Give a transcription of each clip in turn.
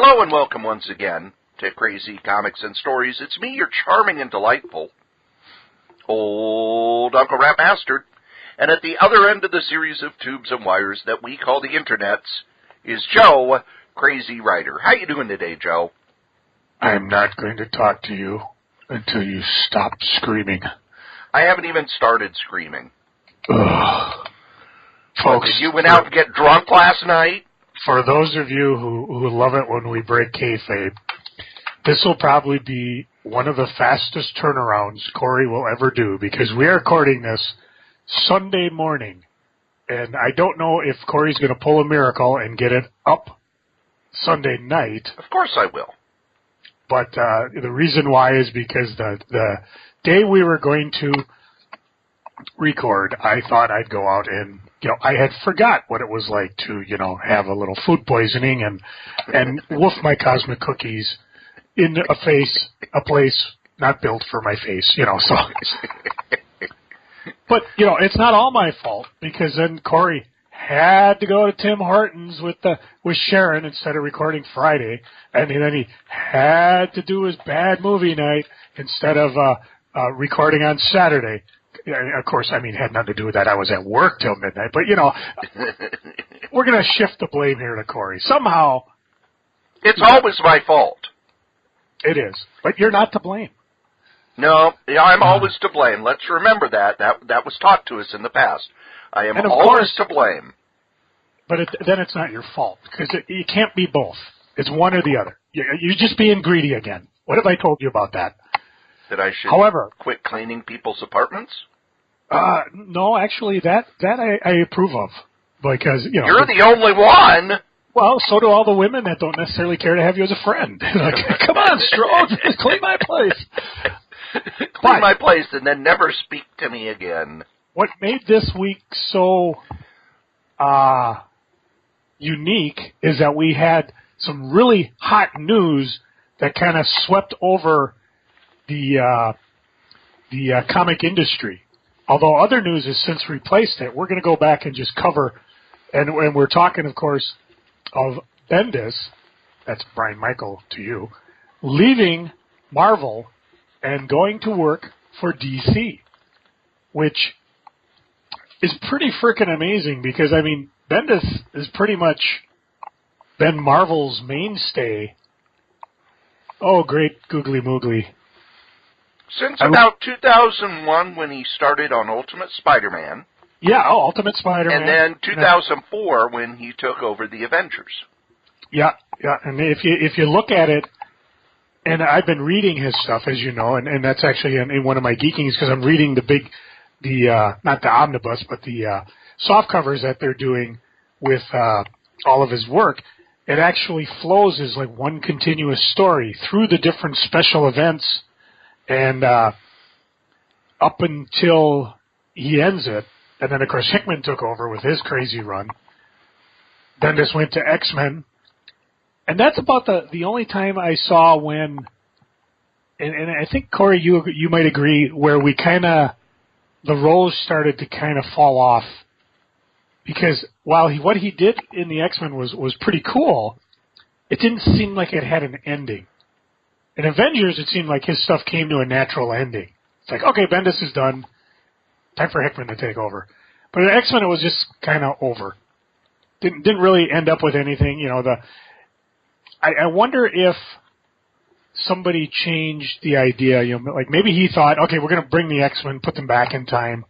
Hello and welcome once again to Crazy Comics and Stories. It's me, your charming and delightful old Uncle Rat Bastard. And at the other end of the series of tubes and wires that we call the internets is Joe, Crazy Writer. How you doing today, Joe? I'm not going to talk to you until you stop screaming. I haven't even started screaming. Ugh. Folks, you went out to get drunk last night? For those of you who love it when we break kayfabe, this will probably be one of the fastest turnarounds Cory will ever do, because we are recording this Sunday morning, and I don't know if Cory's going to pull a miracle and get it up Sunday night. Of course I will. But the reason why is because the day we were going to record, I thought I'd go out and, I had forgot what it was like to, have a little food poisoning and wolf my cosmic cookies in a place not built for my face, so. But, it's not all my fault, because then Cory had to go to Tim Hortons with Sharon instead of recording Friday, and then he had to do his bad movie night instead of recording on Saturday. Of course, it had nothing to do with that. I was at work till midnight. But, we're going to shift the blame here to Cory. Somehow. It's always my fault. It is. But you're not to blame. No, I'm always to blame. Let's remember that. That was taught to us in the past. I am always to blame. But then it's not your fault, because you can't be both. It's one or the other. You're just being greedy again. What have I told you about that? That I should quit cleaning people's apartments? No, actually, that I approve of, because you're the only one. Well, so do all the women that don't necessarily care to have you as a friend. Like, come on, Strode, clean my place. Clean my place, and then never speak to me again. What made this week so unique is that we had some really hot news that kind of swept over the comic industry. Although other news has since replaced it, we're going to go back and just cover, and we're talking, of course, of Bendis, that's Brian Michael to you, leaving Marvel and going to work for DC, which is pretty frickin' amazing, because, Bendis has pretty much been Marvel's mainstay. Oh, great googly moogly. Since about 2001, when he started on Ultimate Spider-Man. Yeah, Ultimate Spider-Man. And then 2004, when he took over the Avengers. Yeah, and if you look at it, and I've been reading his stuff, as you know, and that's actually in one of my geekings, because I'm reading not the omnibus, but the soft covers that they're doing with all of his work. It actually flows as like one continuous story through the different special events. And up until he ends it, and then, of course, Hickman took over with his crazy run. Bendis went to X-Men. And that's about the only time I saw when, and I think, Cory, you might agree, where we the roles started to kind of fall off. Because while what he did in the X-Men was pretty cool, it didn't seem like it had an ending. In Avengers, it seemed like his stuff came to a natural ending. It's like, okay, Bendis is done. Time for Hickman to take over. But in X-Men, it was just kind of over. Didn't really end up with anything. I wonder if somebody changed the idea. Like maybe he thought, okay, we're going to bring the X-Men, put them back in time.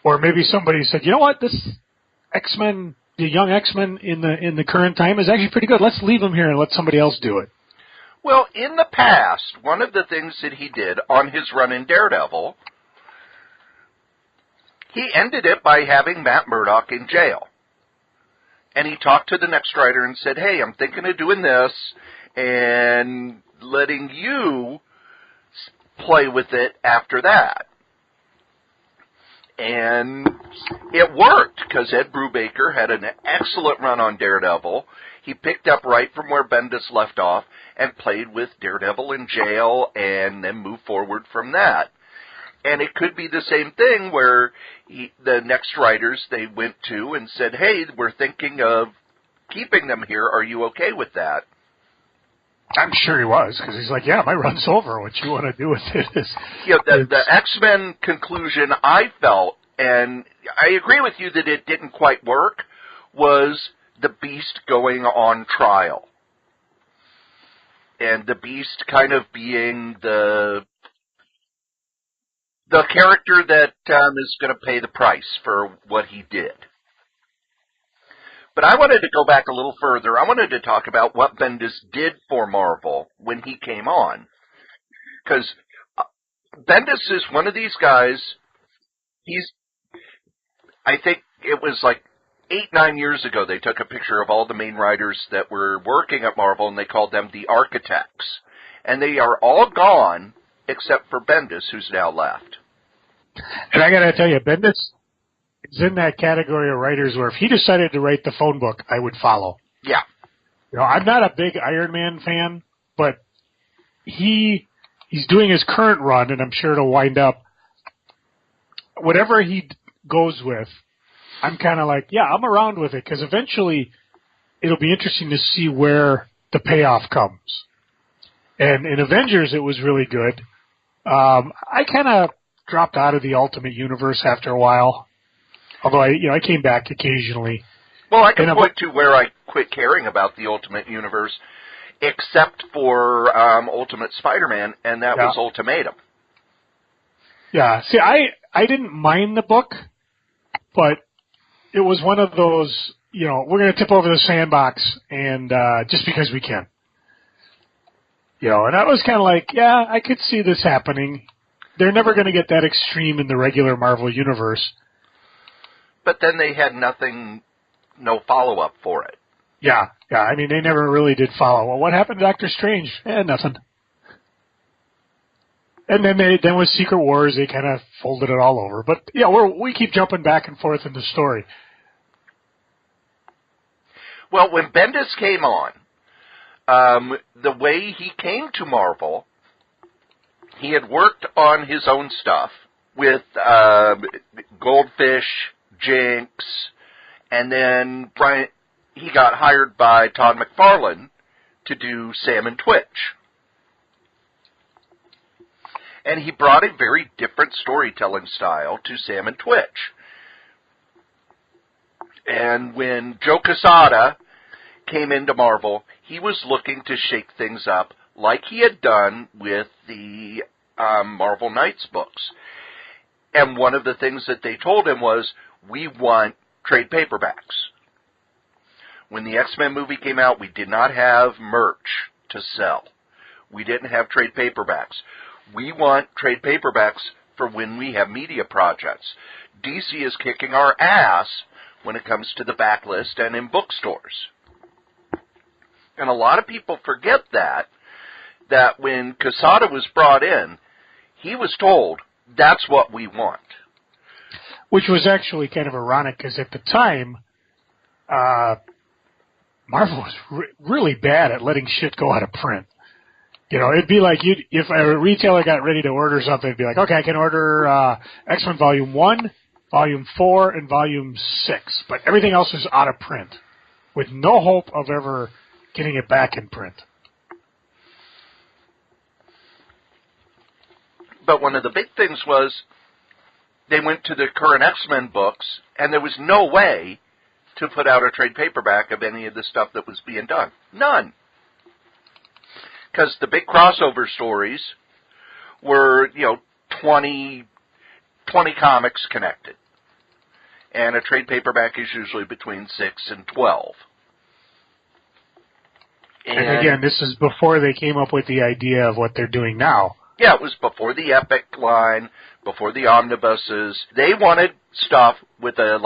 Or maybe somebody said, you know what, this X-Men, the young X-Men in the current time is actually pretty good. Let's leave them here and let somebody else do it. Well, in the past, one of the things that he did on his run in Daredevil, he ended it by having Matt Murdock in jail. And he talked to the next writer and said, hey, I'm thinking of doing this and letting you play with it after that. And it worked, because Ed Brubaker had an excellent run on Daredevil. He picked up right from where Bendis left off and played with Daredevil in jail and then moved forward from that. And it could be the same thing where the next writers they went to and said, hey, we're thinking of keeping them here. Are you okay with that? I'm sure he was, because he's like, yeah, my run's over. What you want to do with it is... Yeah, the X-Men conclusion I felt, and I agree with you that it didn't quite work, was the Beast going on trial. And the Beast kind of being the character that is going to pay the price for what he did. But I wanted to go back a little further. I wanted to talk about what Bendis did for Marvel when he came on. Because Bendis is one of these guys, I think it was like 8-9 years ago, they took a picture of all the main writers that were working at Marvel, and they called them the architects. And they are all gone, except for Bendis, who's now left. And I got to tell you, Bendis is in that category of writers where if he decided to write the phone book, I would follow. Yeah. You know, I'm not a big Iron Man fan, but he's doing his current run, and I'm sure it'll wind up. Whatever he goes with, I'm kind of like, yeah, I'm around with it, because eventually it'll be interesting to see where the payoff comes. And in Avengers, it was really good. I kind of dropped out of the Ultimate Universe after a while. Although I came back occasionally. Well, I can point to where I quit caring about the Ultimate Universe, except for Ultimate Spider-Man, and that was Ultimatum. Yeah, see, I didn't mind the book, but it was one of those, we're going to tip over the sandbox, and just because we can. And I was kind of like, yeah, I could see this happening. They're never going to get that extreme in the regular Marvel Universe. But then they had no follow-up for it. Yeah. I mean, they never really did follow. Well, what happened to Doctor Strange? Nothing. And then with Secret Wars, they kind of folded it all over. But yeah, we keep jumping back and forth in the story. Well, when Bendis came on, the way he came to Marvel, he had worked on his own stuff with Goldfish, Jinx, and then he got hired by Todd McFarlane to do Sam and Twitch. And he brought a very different storytelling style to Sam and Twitch. And when Joe Quesada came into Marvel, he was looking to shake things up like he had done with the Marvel Knights books. And one of the things that they told him was, we want trade paperbacks. When the X-Men movie came out, we did not have merch to sell. We didn't have trade paperbacks. We want trade paperbacks for when we have media projects. DC is kicking our ass when it comes to the backlist and in bookstores. And a lot of people forget that when Quesada was brought in, he was told, that's what we want. Which was actually kind of ironic, because at the time, Marvel was really bad at letting shit go out of print. It'd be like if a retailer got ready to order something, it'd be like, okay, I can order X-Men Volume 1, Volume 4, and Volume 6. But everything else is out of print, with no hope of ever getting it back in print. But one of the big things was they went to the current X-Men books, and there was no way to put out a trade paperback of any of the stuff that was being done. None. Because the big crossover stories were, 20 comics connected. And a trade paperback is usually between 6 and 12. And again, this is before they came up with the idea of what they're doing now. Yeah, it was before the Epic line, before the omnibuses. They wanted stuff with a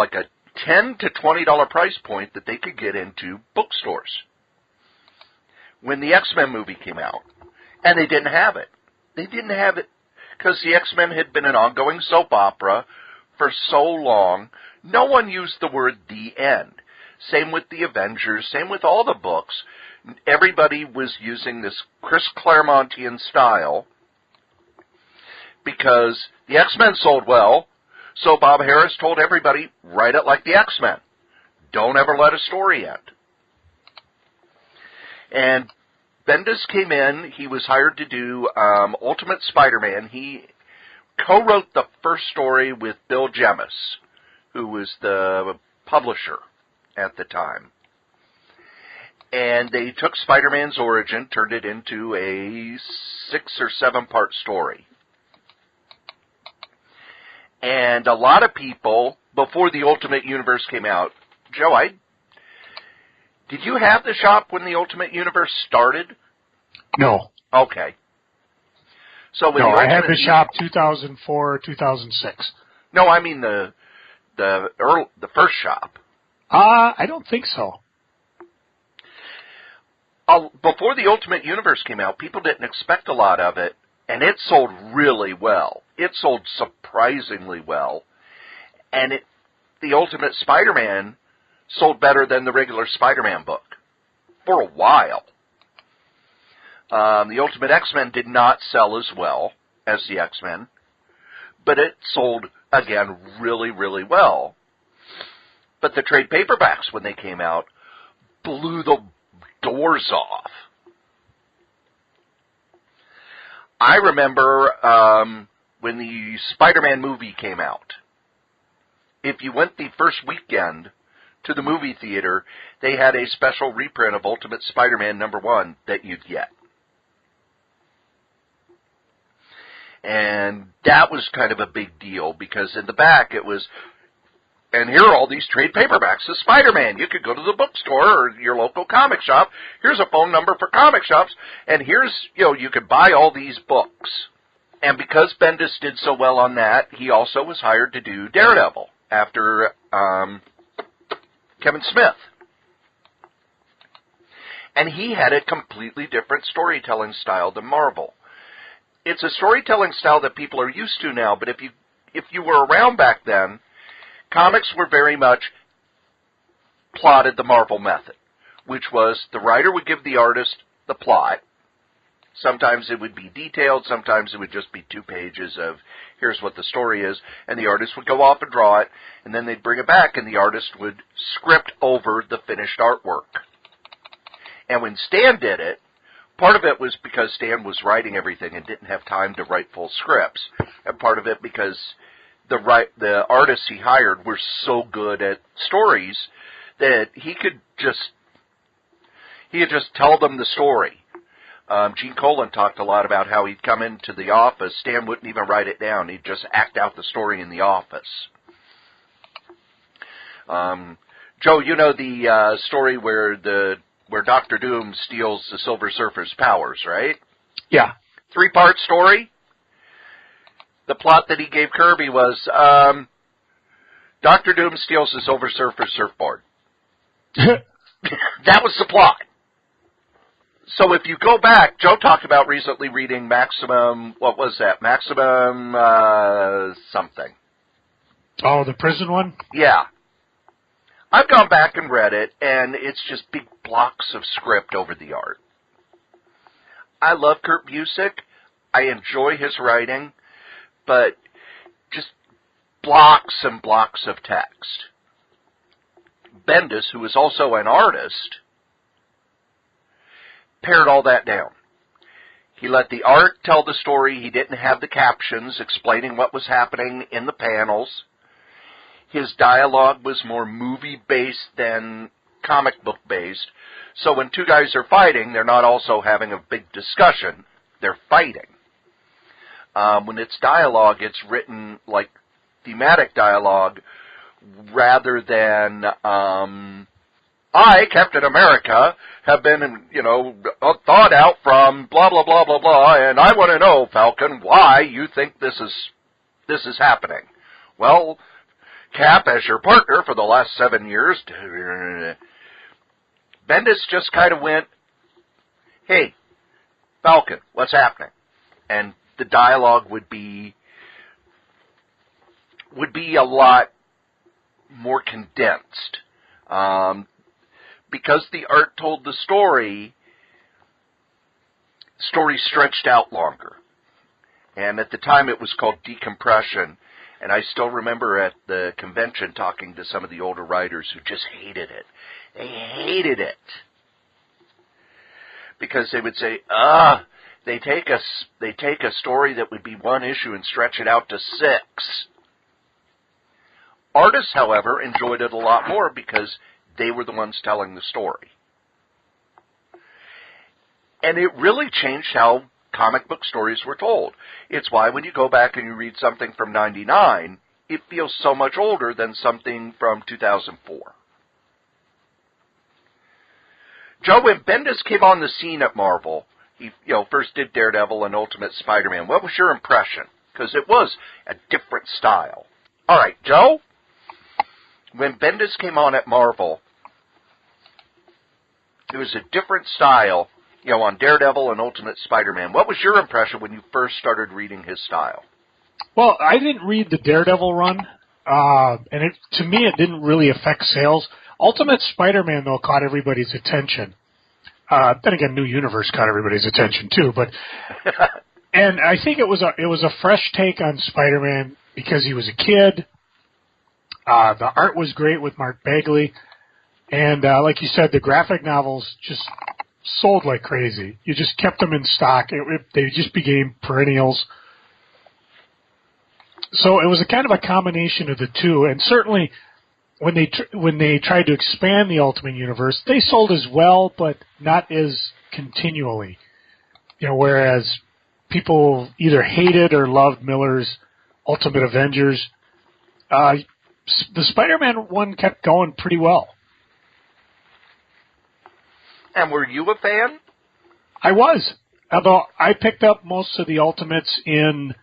$10 to $20 price point that they could get into bookstores. When the X-Men movie came out, and they didn't have it. They didn't have it because the X-Men had been an ongoing soap opera for so long, no one used the word the end. Same with the Avengers, same with all the books. Everybody was using this Chris Claremontian style because the X-Men sold well, so Bob Harris told everybody, write it like the X-Men. Don't ever let a story end. And Bendis came in. He was hired to do Ultimate Spider-Man. He co-wrote the first story with Bill Jemas, who was the publisher at the time. And they took Spider-Man's origin, turned it into a 6 or 7 part story. And a lot of people, before the Ultimate Universe came out, Joe, did you have the shop when the Ultimate Universe started? No. Okay. So when I had the shop 2004, 2006. No, I mean the first shop. I don't think so. Before the Ultimate Universe came out, people didn't expect a lot of it, and it sold really well. It sold surprisingly well. And the Ultimate Spider-Man sold better than the regular Spider-Man book for a while. The Ultimate X-Men did not sell as well as the X-Men, but it sold, again, really, really well. But the trade paperbacks, when they came out, blew the doors off. I remember when the Spider-Man movie came out. If you went the first weekend to the movie theater, they had a special reprint of Ultimate Spider-Man #1 that you'd get. And that was kind of a big deal, because in the back it was, and here are all these trade paperbacks of Spider-Man. You could go to the bookstore or your local comic shop. Here's a phone number for comic shops, and here's, you could buy all these books. And because Bendis did so well on that, he also was hired to do Daredevil after Kevin Smith. And he had a completely different storytelling style than Marvel. It's a storytelling style that people are used to now, but if you were around back then, comics were very much plotted the Marvel method, which was the writer would give the artist the plot. Sometimes it would be detailed, sometimes it would just be 2 pages of here's what the story is, and the artist would go off and draw it, and then they'd bring it back, and the artist would script over the finished artwork. And when Stan did it, part of it was because Stan was writing everything and didn't have time to write full scripts, and part of it because the artists he hired were so good at stories that he could just tell them the story. Gene Colan talked a lot about how he'd come into the office, Stan wouldn't even write it down, he'd just act out the story in the office. Joe, you know the story where Dr. Doom steals the Silver Surfer's powers, right? Yeah. 3-part story. The plot that he gave Kirby was Dr. Doom steals the Silver Surfer's surfboard. That was the plot. So if you go back, Joe talked about recently reading Maximum, what was that? Maximum something. Oh, the prison one? Yeah. I've gone back and read it, and it's just big blocks of script over the art. I love Kurt Busiek. I enjoy his writing, but just blocks and blocks of text. Bendis, who is also an artist, pared all that down. He let the art tell the story. He didn't have the captions explaining what was happening in the panels. His dialogue was more movie-based than comic book-based. So when 2 guys are fighting, they're not also having a big discussion. They're fighting. When it's dialogue, it's written like thematic dialogue rather than, I, Captain America, have been, thought out from blah, blah, blah, blah, blah, and I want to know, Falcon, why you think this is happening. Well, Cap, as your partner for the last 7 years, Bendis just kind of went, hey, Falcon, what's happening? And the dialogue would be a lot more condensed. Because the art told the story stretched out longer. And at the time it was called decompression. And I still remember at the convention talking to some of the older writers who just hated it. They hated it. because they would say, they take a story that would be one issue and stretch it out to 6. Artists, however, enjoyed it a lot more because they were the ones telling the story. And it really changed how comic book stories were told. It's why when you go back and you read something from 99, it feels so much older than something from 2004. Joe, when Bendis came on the scene at Marvel, he first did Daredevil and Ultimate Spider-Man. What was your impression? Because it was a different style. All right, Joe, when Bendis came on at Marvel, it was a different style, on Daredevil and Ultimate Spider-Man. What was your impression when you first started reading his style? Well, I didn't read the Daredevil run, and to me it didn't really affect sales. Ultimate Spider-Man, though, caught everybody's attention. Then again, New Universe caught everybody's attention too. But and I think it was a fresh take on Spider-Man because he was a kid. The art was great with Mark Bagley, and like you said, the graphic novels just sold like crazy. You just kept them in stock. They just became perennials. So it was a kind of a combination of the two, and certainly when they tried to expand the Ultimate Universe, they sold as well, but not as continually. Whereas people either hated or loved Miller's Ultimate Avengers, the Spider-Man one kept going pretty well. And were you a fan? I was, although I picked up most of the Ultimates in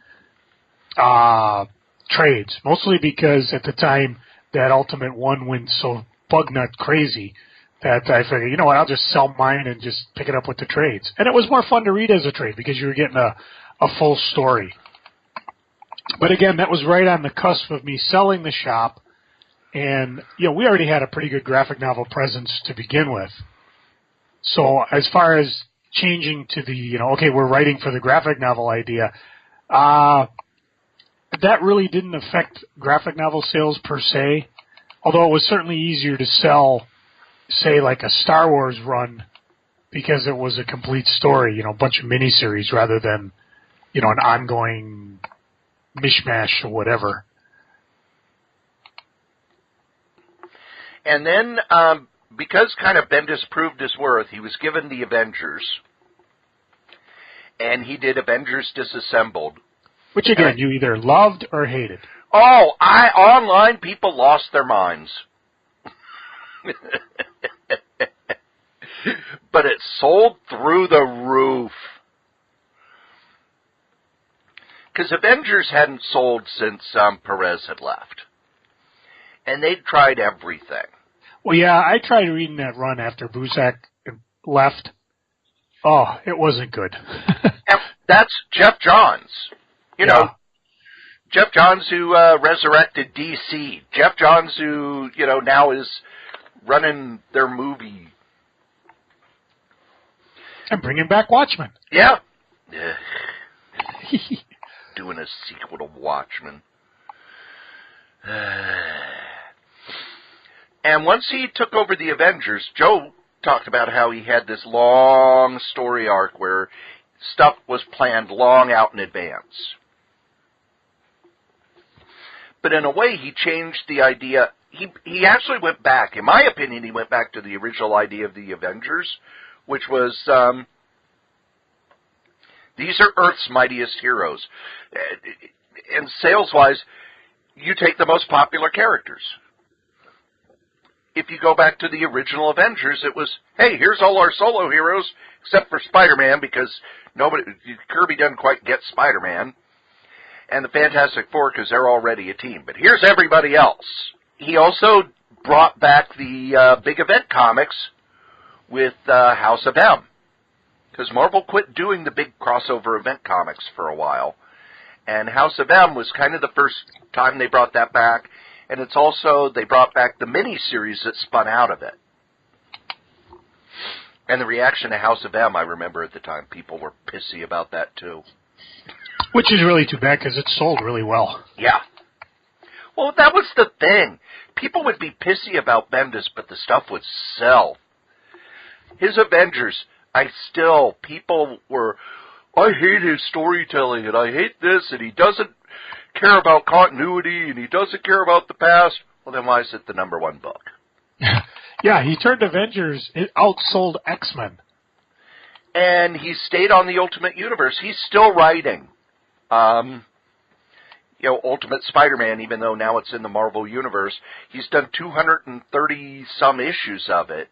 trades, mostly because at the time that Ultimate one went so bug nut crazy that I figured, I'll just sell mine and just pick it up with the trades. And it was more fun to read as a trade because you were getting a full story. But again, that was right on the cusp of me selling the shop, and we already had a pretty good graphic novel presence to begin with. So as far as changing to the, we're writing for the graphic novel idea, that really didn't affect graphic novel sales per se, although it was certainly easier to sell, say, like a Star Wars run because it was a complete story, a bunch of miniseries rather than, an ongoing mishmash or whatever. And then, because kind of Bendis proved his worth, he was given the Avengers, and he did Avengers Disassembled. Which, again, you either loved or hated. Oh, online people lost their minds. But it sold through the roof. Because Avengers hadn't sold since Perez had left. And they'd tried everything. Well, yeah, I tried reading that run after Buzak left. Oh, it wasn't good. And that's Jeff Johns. Jeff Johns who resurrected DC. Jeff Johns who, now is running their movie. And bringing back Watchmen. Yeah. Doing a sequel to Watchmen. And once he took over the Avengers, Joe talked about how he had this long story arc where stuff was planned long out in advance. But in a way, he changed the idea. He actually went back. In my opinion, he went back to the original idea of the Avengers, which was, these are Earth's mightiest heroes. And sales-wise, you take the most popular characters. If you go back to the original Avengers, it was, hey, here's all our solo heroes, except for Spider-Man, because Kirby doesn't quite get Spider-Man, and the Fantastic Four, because they're already a team. But here's everybody else. He also brought back the big event comics with House of M, because Marvel quit doing the big crossover event comics for a while, and House of M was kind of the first time they brought that back. And it's also, they brought back the mini-series that spun out of it. And the reaction to House of M, I remember at the time, people were pissy about that too. Which is really too bad, because it sold really well. Yeah. Well, that was the thing. People would be pissy about Bendis, but the stuff would sell. His Avengers, People were, I hate his storytelling, and I hate this, and he doesn't care about continuity, and he doesn't care about the past. Well, then why is it the number one book? Yeah, he turned Avengers, it outsold X-Men. And he stayed on the Ultimate Universe. He's still writing, Ultimate Spider-Man, even though now it's in the Marvel Universe. He's done 230-some issues of it.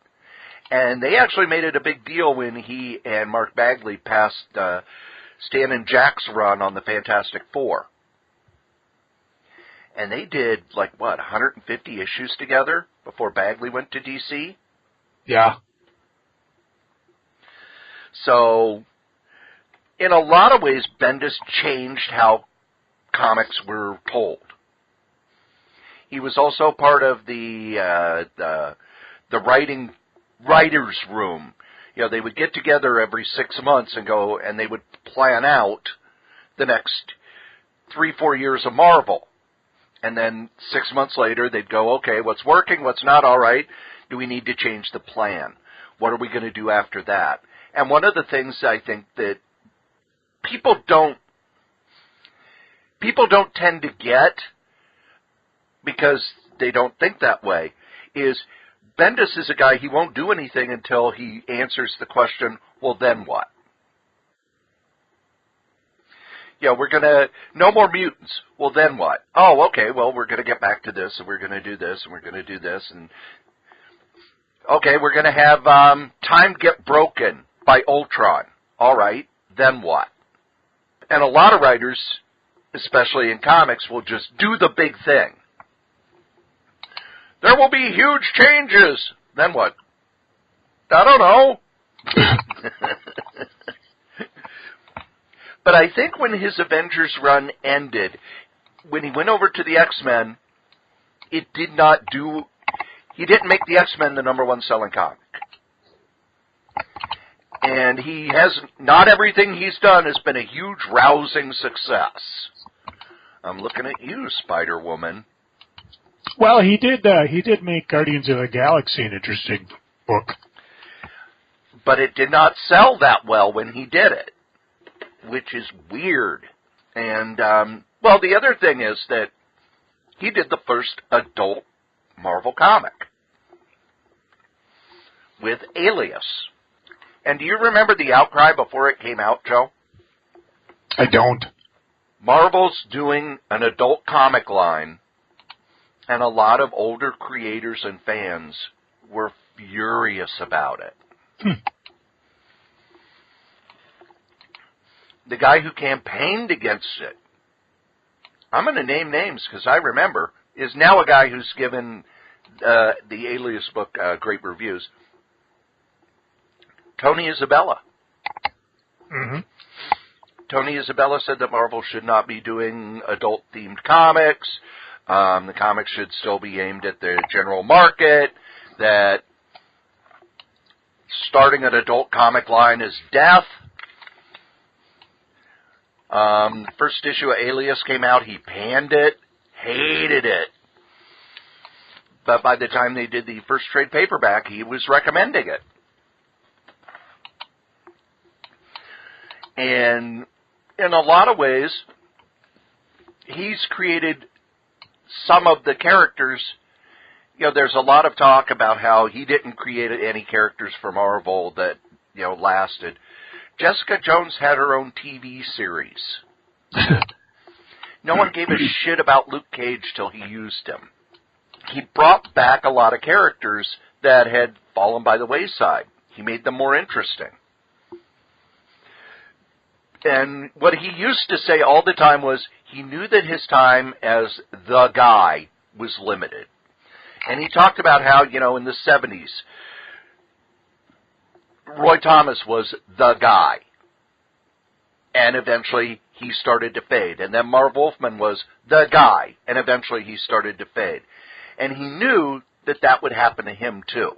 And they actually made it a big deal when he and Mark Bagley passed Stan and Jack's run on the Fantastic Four. And they did, 150 issues together before Bagley went to DC? Yeah. So, in a lot of ways, Bendis changed how comics were told. He was also part of the writer's room. They would get together every 6 months and they would plan out the next 3-4 years of Marvel. And then 6 months later, they'd go, okay, what's working, what's not, all right, do we need to change the plan? What are we going to do after that? And one of the things I think that people don't tend to get, because they don't think that way, is Bendis is a guy, he won't do anything until he answers the question, well, then what? No more mutants. Well, then what? Oh, okay, well, we're going to get back to this, and we're going to do this, and we're going to do this, and okay, we're going to have time get broken by Ultron. All right, then what? And a lot of writers, especially in comics, will just do the big thing. There will be huge changes. Then what? I don't know. But I think when his Avengers run ended, when he went over to the X-Men, he didn't make the X-Men the number one selling comic. And not everything he's done has been a huge, rousing success. I'm looking at you, Spider-Woman. Well, he did make Guardians of the Galaxy an interesting book. But it did not sell that well when he did it, which is weird. And, the other thing is that he did the first adult Marvel comic with Alias. And do you remember the outcry before it came out, Joe? I don't. Marvel's doing an adult comic line, and a lot of older creators and fans were furious about it. The guy who campaigned against it, I'm going to name names because I remember, is now a guy who's given the Alias book great reviews. Tony Isabella. Mm-hmm. Tony Isabella said that Marvel should not be doing adult-themed comics. The comics should still be aimed at the general market. That starting an adult comic line is death. First issue of Alias came out. He panned it, hated it. But by the time they did the first trade paperback, he was recommending it. And in a lot of ways, he's created some of the characters. There's a lot of talk about how he didn't create any characters for Marvel that, lasted. Jessica Jones had her own TV series. No one gave a shit about Luke Cage till he used him. He brought back a lot of characters that had fallen by the wayside. He made them more interesting. And what he used to say all the time was he knew that his time as the guy was limited. And he talked about how, in the 70s, Roy Thomas was the guy. And eventually he started to fade. And then Marv Wolfman was the guy. And eventually he started to fade. And he knew that that would happen to him too.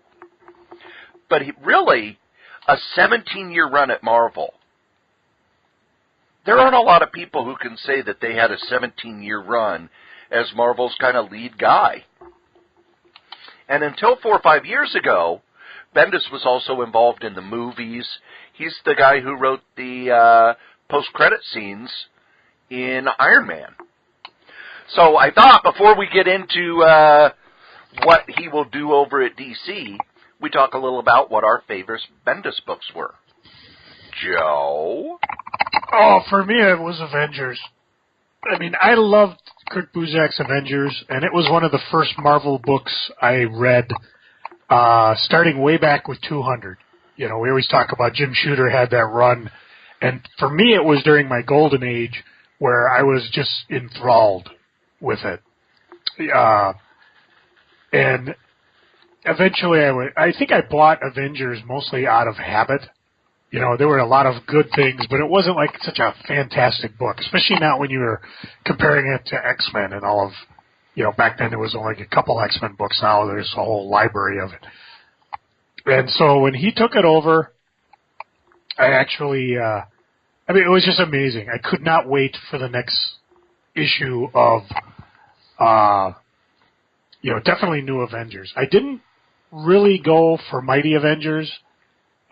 But really, a 17-year run at Marvel, there aren't a lot of people who can say that they had a 17-year run as Marvel's kind of lead guy. And until 4 or 5 years ago, Bendis was also involved in the movies. He's the guy who wrote the post-credit scenes in Iron Man. So I thought before we get into what he will do over at DC, we talk a little about what our favorite Bendis books were. Joe? Oh, for me it was Avengers. I mean, I loved Kurt Busiek's Avengers, and it was one of the first Marvel books I read, starting way back with 200. You know, we always talk about Jim Shooter had that run, and for me it was during my golden age where I was just enthralled with it. And eventually I think I bought Avengers mostly out of habit. You know, there were a lot of good things, but it wasn't like such a fantastic book, especially not when you were comparing it to X-Men and all of, you know, back then there was only a couple X-Men books. Now there's a whole library of it. And so when he took it over, I actually, I mean, it was just amazing. I could not wait for the next issue of, you know, definitely New Avengers. I didn't really go for Mighty Avengers.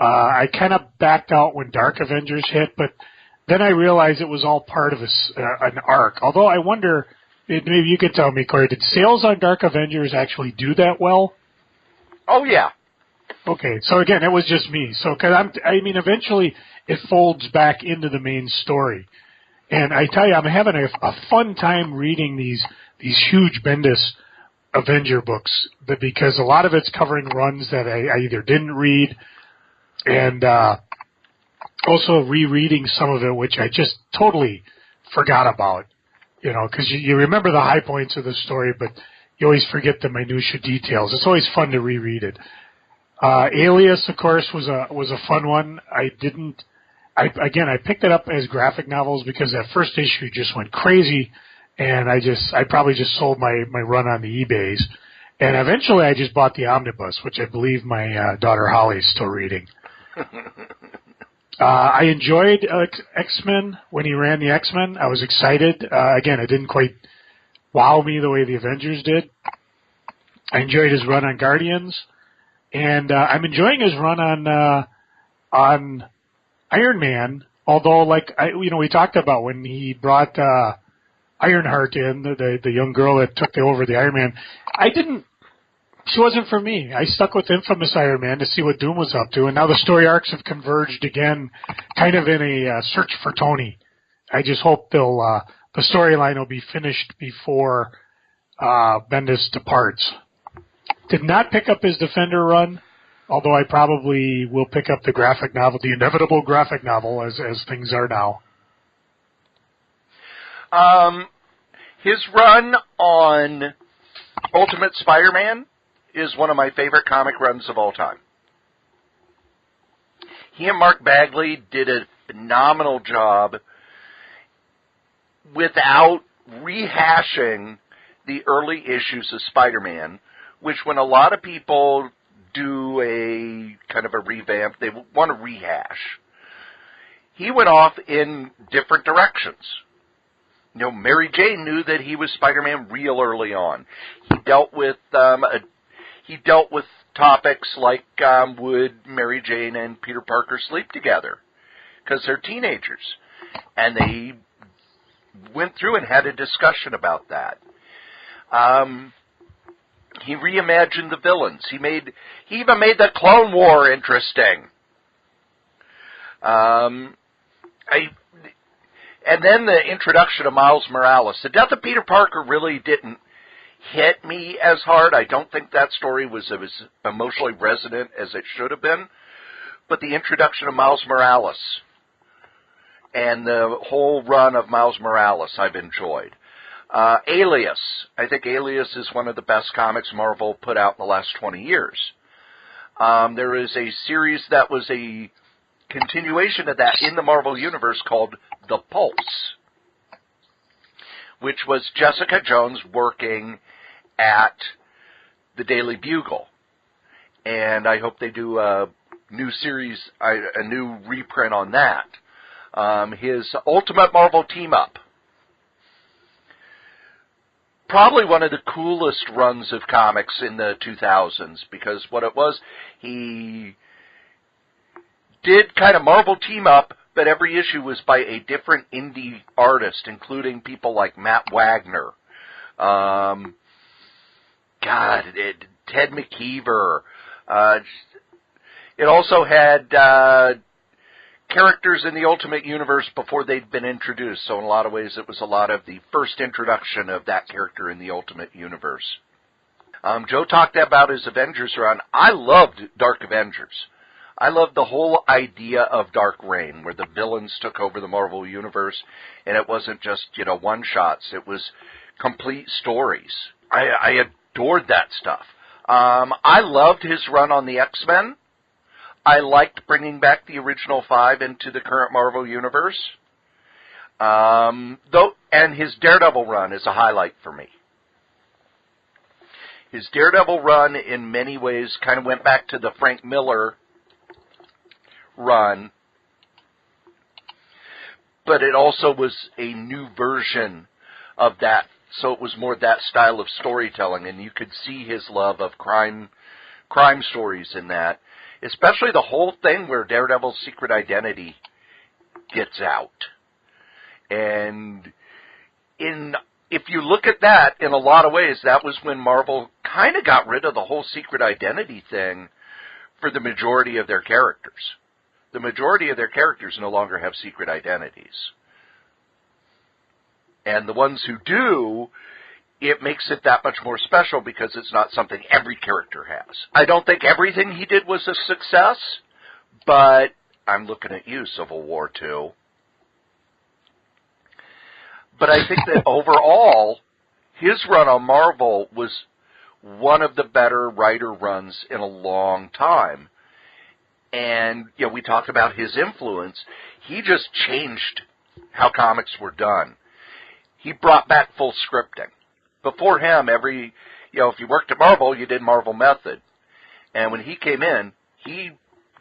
I kind of backed out when Dark Avengers hit, but then I realized it was all part of an arc. Although I wonder, maybe you could tell me, Cory, did sales on Dark Avengers actually do that well? Oh, yeah. Okay, so again, it was just me. So, I mean, eventually it folds back into the main story. And I tell you, I'm having a fun time reading these huge Bendis Avenger books, because a lot of it's covering runs that I either didn't read, and also rereading some of it, which I just totally forgot about, you know, because you remember the high points of the story, but you always forget the minutiae details. It's always fun to reread it. Alias, of course, was a fun one. I picked it up as graphic novels because that first issue just went crazy, and I probably just sold my run on the eBays. And eventually I just bought the omnibus, which I believe my daughter Holly is still reading. I enjoyed X-Men when he ran the X-Men. I was excited. Again, it didn't quite wow me the way the Avengers did. I enjoyed his run on Guardians, and I'm enjoying his run on Iron Man. Although, like we talked about when he brought Ironheart in, the young girl that took over the Iron Man. She wasn't for me. I stuck with Infamous Iron Man to see what Doom was up to, and now the story arcs have converged again, kind of in a search for Tony. I just hope the storyline will be finished before Bendis departs. Did not pick up his Defender run, although I probably will pick up the graphic novel, the inevitable graphic novel, as things are now. His run on Ultimate Spider-Man is one of my favorite comic runs of all time. He and Mark Bagley did a phenomenal job without rehashing the early issues of Spider-Man, which when a lot of people do a kind of a revamp, they want to rehash. He went off in different directions. You know, Mary Jane knew that he was Spider-Man real early on. He dealt with topics like would Mary Jane and Peter Parker sleep together, because they're teenagers, and they went through and had a discussion about that. He reimagined the villains. He even made the Clone War interesting. And then the introduction of Miles Morales. The death of Peter Parker really didn't hit me as hard. I don't think that story was as emotionally resonant as it should have been. But the introduction of Miles Morales and the whole run of Miles Morales I've enjoyed. Alias. I think Alias is one of the best comics Marvel put out in the last 20 years. There is a series that was a continuation of that in the Marvel Universe called The Pulse, which was Jessica Jones working at the Daily Bugle. And I hope they do a new series, a new reprint on that. His Ultimate Marvel Team-Up. probably one of the coolest runs of comics in the 2000s, because what it was, he did kind of Marvel team up, but every issue was by a different indie artist, including people like Matt Wagner, Ted McKeever. It also had characters in the Ultimate Universe before they'd been introduced, so in a lot of ways it was a lot of the first introduction of that character in the Ultimate Universe. Joe talked about his Avengers run. I loved Dark Avengers. I loved the whole idea of Dark Reign, where the villains took over the Marvel Universe, and it wasn't just, one-shots. It was complete stories. I adored that stuff. I loved his run on the X-Men. I liked bringing back the original 5 into the current Marvel Universe. And his Daredevil run is a highlight for me. His Daredevil run, in many ways, kind of went back to the Frank Miller run, but it also was a new version of that, so it was more that style of storytelling, and you could see his love of crime stories in that, especially the whole thing where Daredevil's secret identity gets out. And if you look at that, in a lot of ways, that was when Marvel kind of got rid of the whole secret identity thing for the majority of their characters. The majority of their characters no longer have secret identities. And the ones who do, it makes it that much more special because it's not something every character has. I don't think everything he did was a success, but I'm looking at you, Civil War 2. But I think that overall, his run on Marvel was one of the better writer runs in a long time. And, we talked about his influence. He just changed how comics were done. He brought back full scripting. Before him, if you worked at Marvel, you did Marvel Method. And when he came in, he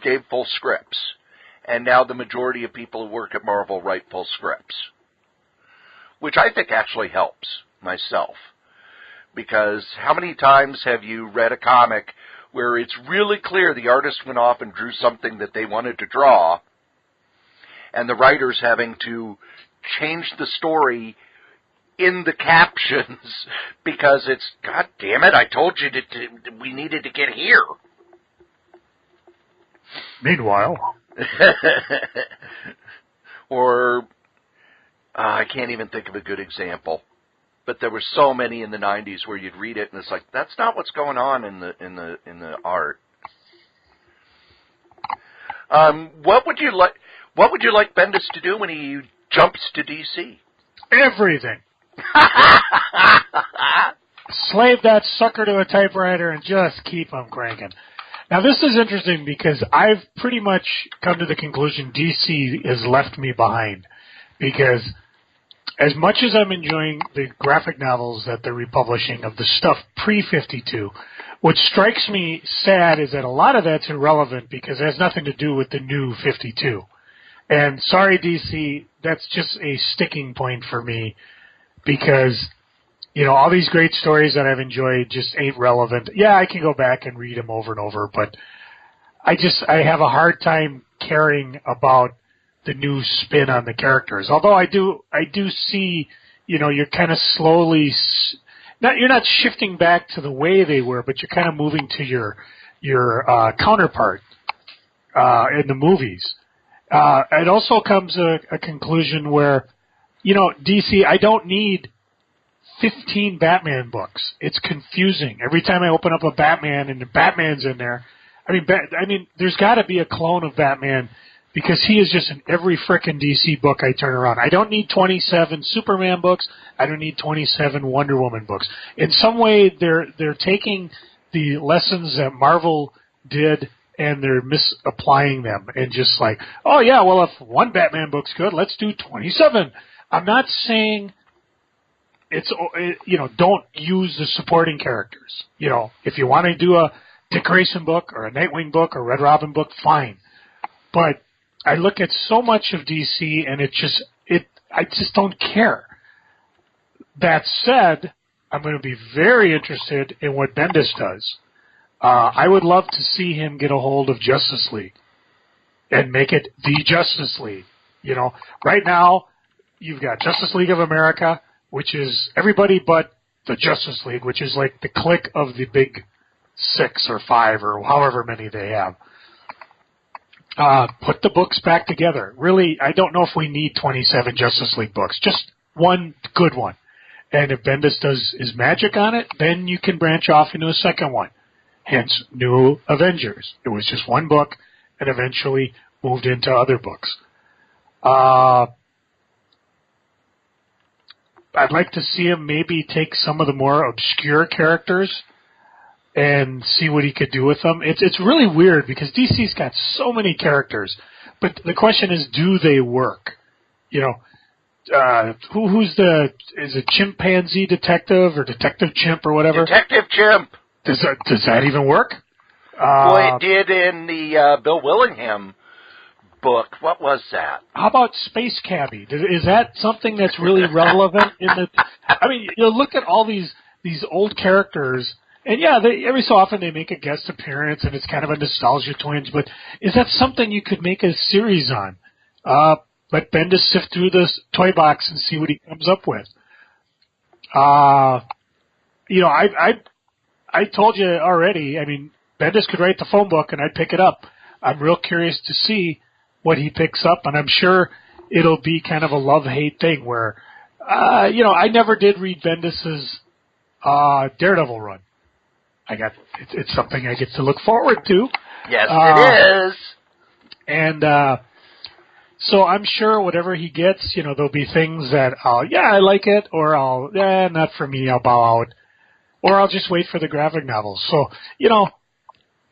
gave full scripts. And now the majority of people who work at Marvel write full scripts, which I think actually helps myself. Because how many times have you read a comic where it's really clear the artist went off and drew something that they wanted to draw, and the writer's having to change the story in the captions because it's, God damn it, I told you we needed to get here. Meanwhile. Or, I can't even think of a good example. But there were so many in the 90s where you'd read it and it's like, that's not what's going on in the art. What would you like Bendis to do when he jumps to DC? Everything. Slave that sucker to a typewriter and just keep him cranking. Now this is interesting because I've pretty much come to the conclusion DC has left me behind, because as much as I'm enjoying the graphic novels that they're republishing of the stuff pre-52, what strikes me sad is that a lot of that's irrelevant because it has nothing to do with the new 52. And sorry, DC, that's just a sticking point for me because, all these great stories that I've enjoyed just ain't relevant. Yeah, I can go back and read them over and over, but I have a hard time caring about the new spin on the characters. Although I do see, you're kind of slowly, you're not shifting back to the way they were, but you're kind of moving to your counterpart in the movies. It also comes a conclusion where, DC, I don't need 15 Batman books. It's confusing. Every time I open up a Batman and the Batman's in there, there's got to be a clone of Batman, because he is just in every frickin' DC book I turn around. I don't need 27 Superman books. I don't need 27 Wonder Woman books. In some way, they're taking the lessons that Marvel did and they're misapplying them and just like, oh yeah, well if one Batman book's good, let's do 27. I'm not saying don't use the supporting characters. If you want to do a Dick Grayson book or a Nightwing book or Red Robin book, fine. But I look at so much of DC and I just don't care. That said, I'm going to be very interested in what Bendis does. I would love to see him get a hold of Justice League and make it the Justice League. You know, right now you've got Justice League of America, which is everybody but the Justice League, which is like the clique of the big 6 or 5 or however many they have. Put the books back together. Really, I don't know if we need 27 Justice League books. Just one good one. And if Bendis does his magic on it, then you can branch off into a second one. Hence, New Avengers. It was just one book and eventually moved into other books. I'd like to see him maybe take some of the more obscure characters and see what he could do with them. It's really weird because DC's got so many characters, but the question is, do they work? You know, is it Chimpanzee Detective or Detective Chimp or whatever? Detective Chimp. Does that even work? Well, it did in the Bill Willingham book. What was that? How about Space Cabbie? Is that something that's really relevant in the? I mean, you look at all these old characters, and yeah, every so often they make a guest appearance, and it's kind of a nostalgia twinge. But is that something you could make a series on? Let Bendis sift through this toy box and see what he comes up with. You know, I told you already. I mean, Bendis could write the phone book, and I'd pick it up. I'm real curious to see what he picks up, and I'm sure it'll be kind of a love-hate thing where, you know, I never did read Bendis's Daredevil run. It's something I get to look forward to. Yes, it is. And so I'm sure whatever he gets, you know, there'll be things that I like it, or not for me, I'll bow out. Or I'll just wait for the graphic novels. So, you know,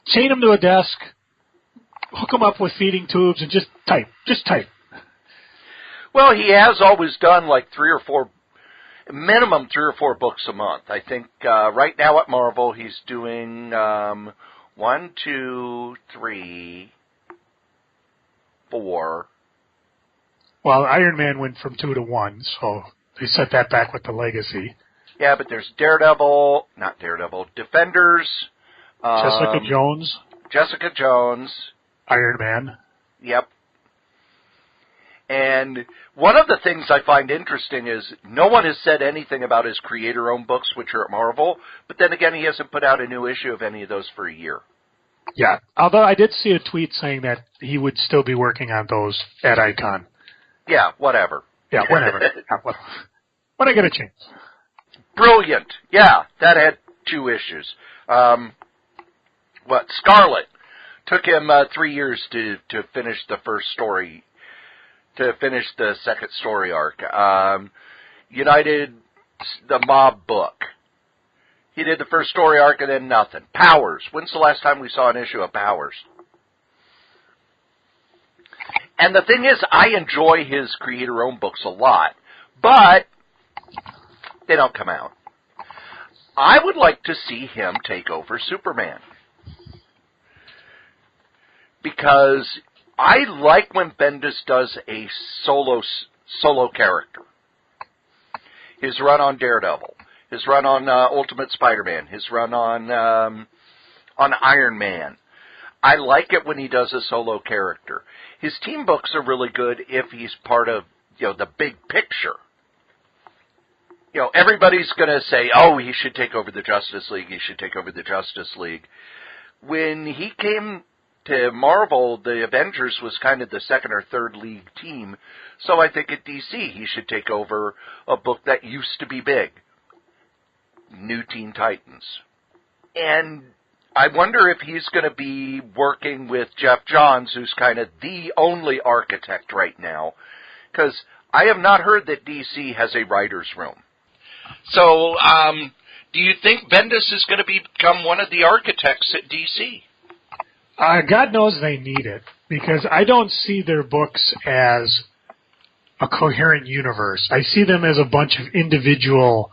chain him to a desk, hook him up with feeding tubes, and just type. Well, he has always done like minimum 3 or 4 books a month. I think right now at Marvel he's doing 1, 2, 3, 4. Well, Iron Man went from 2 to 1, so they set that back with the Legacy. Yeah, but there's Defenders. Jessica Jones. Iron Man. Yep. And one of the things I find interesting is no one has said anything about his creator-owned books, which are at Marvel, but then again, he hasn't put out a new issue of any of those for a year. Yeah, although I did see a tweet saying that he would still be working on those at Icon. Yeah, whatever. Yeah, whatever. When I get a chance. Brilliant. Yeah, that had 2 issues. Scarlet. Took him 3 years to finish the first story, to finish the second story arc. United, the Mob book. He did the first story arc and then nothing. Powers. When's the last time we saw an issue of Powers? And the thing is, I enjoy his creator-owned books a lot, but they don't come out. I would like to see him take over Superman. Because I like when Bendis does a solo character. His run on Daredevil, his run on Ultimate Spider-Man, his run on Iron Man. I like it when he does a solo character. His team books are really good if he's part of, you know, the big picture. You know, everybody's going to say, oh, he should take over the Justice League, he should take over the Justice League. When he came to Marvel, the Avengers was kind of the second or third league team, so I think at DC he should take over a book that used to be big, New Teen Titans. And I wonder if he's going to be working with Jeff Johns, who's kind of the only architect right now, because I have not heard that DC has a writer's room. So, do you think Bendis is going to become one of the architects at DC? God knows they need it, because I don't see their books as a coherent universe. I see them as a bunch of individual,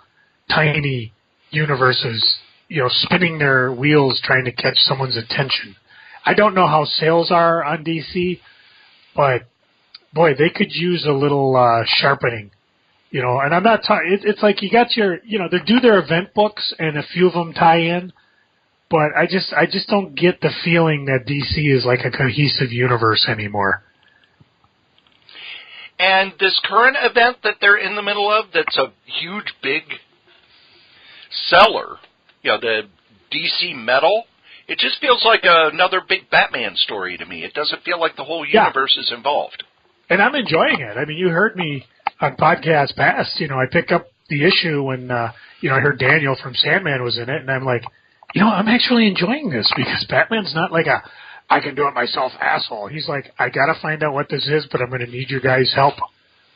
tiny universes, you know, spinning their wheels trying to catch someone's attention. I don't know how sales are on DC, but, boy, they could use a little sharpening And I'm not talking. It's like you got your, they do their event books and a few of them tie in, but I just don't get the feeling that DC is like a cohesive universe anymore. And this current event that they're in the middle of, that's a huge, big seller, the DC Metal, it just feels like another big Batman story to me. It doesn't feel like the whole universe is involved. And I'm enjoying it. I mean, you heard me on podcast past. I picked up the issue when, I heard Daniel from Sandman was in it, and I'm like, I'm actually enjoying this because Batman's not like I can do it myself asshole. He's like, I got to find out what this is, but I'm going to need your guys' help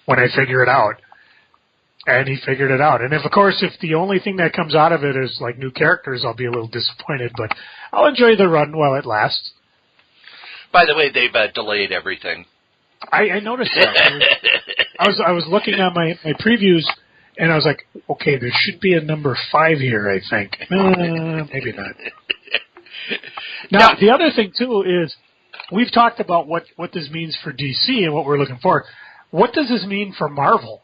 when I figure it out. And he figured it out. And if the only thing that comes out of it is like new characters, I'll be a little disappointed, but I'll enjoy the run while it lasts. By the way, they've delayed everything. I noticed that. I was looking at my previews, and I was like, okay, there should be a number 5 here, I think. Maybe not. Now, the other thing, too, is we've talked about what this means for DC and what we're looking for. What does this mean for Marvel?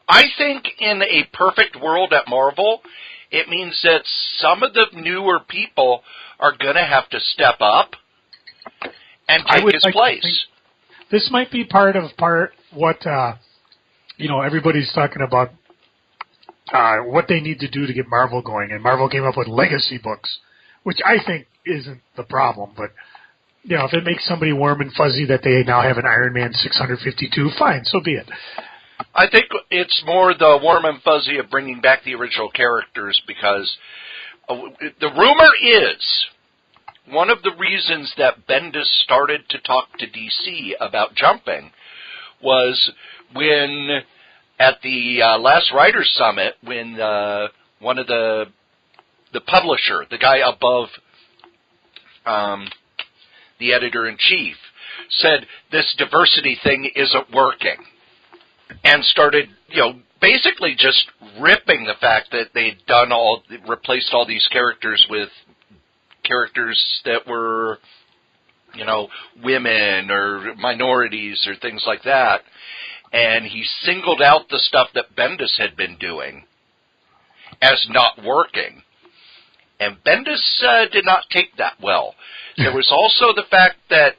I think in a perfect world at Marvel, it means that some of the newer people are going to have to step up and take his place. This might be part what everybody's talking about, what they need to do to get Marvel going. And Marvel came up with legacy books, which I think isn't the problem. But, if it makes somebody warm and fuzzy that they now have an Iron Man 652, fine, so be it. I think it's more the warm and fuzzy of bringing back the original characters because the rumor is one of the reasons that Bendis started to talk to DC about jumping was when at the last Writers' Summit, when one of the publisher, the guy above the editor-in-chief, said this diversity thing isn't working. And started, basically just ripping the fact that they'd replaced all these characters with characters that were, women or minorities or things like that. And he singled out the stuff that Bendis had been doing as not working. And Bendis did not take that well. There was also the fact that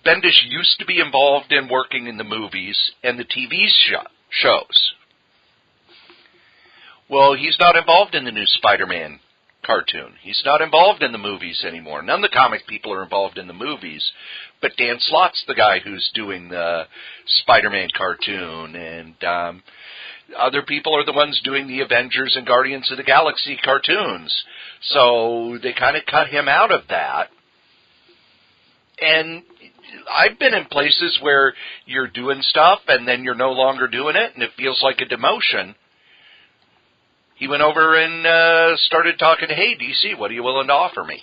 Bendis used to be involved in working in the movies and the TV shows. Well, he's not involved in the new Spider-Man cartoon. He's not involved in the movies anymore. None of the comic people are involved in the movies, but Dan Slott's the guy who's doing the Spider-Man cartoon, and other people are the ones doing the Avengers and Guardians of the Galaxy cartoons. So they kind of cut him out of that. And I've been in places where you're doing stuff and then you're no longer doing it and it feels like a demotion. He went over and started talking, hey, DC, what are you willing to offer me?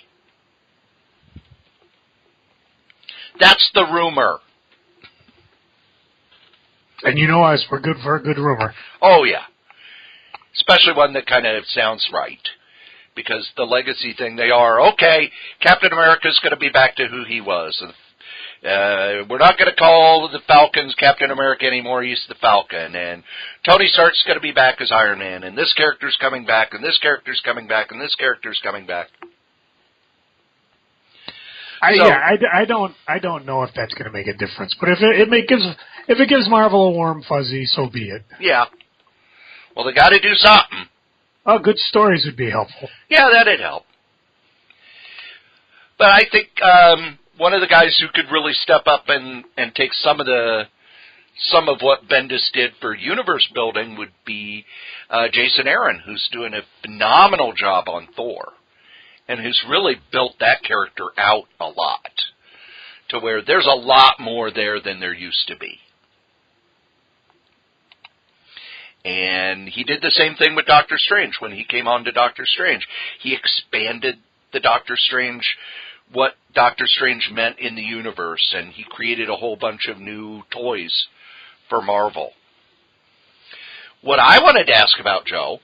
That's the rumor. And you know us, we're good for a good rumor. Oh, yeah. Especially one that kind of sounds right. Because the legacy thing, they are, okay, Captain America's going to be back to who he was. We're not going to call the Falcons Captain America anymore, he's the Falcon. And Tony Stark's going to be back as Iron Man. And this character's coming back, and this character's coming back, and this character's coming back. I don't know if that's going to make a difference. But if it gives Marvel a warm fuzzy, so be it. Yeah. Well, they got to do something. Oh, good stories would be helpful. Yeah, that'd help. But I think one of the guys who could really step up and take some of what Bendis did for universe building would be Jason Aaron, who's doing a phenomenal job on Thor, and who's really built that character out a lot, to where there's a lot more there than there used to be. And he did the same thing with Doctor Strange when he came on to Doctor Strange. He expanded the Doctor Strange, what Doctor Strange meant in the universe, and he created a whole bunch of new toys for Marvel. What I wanted to ask about, Joe,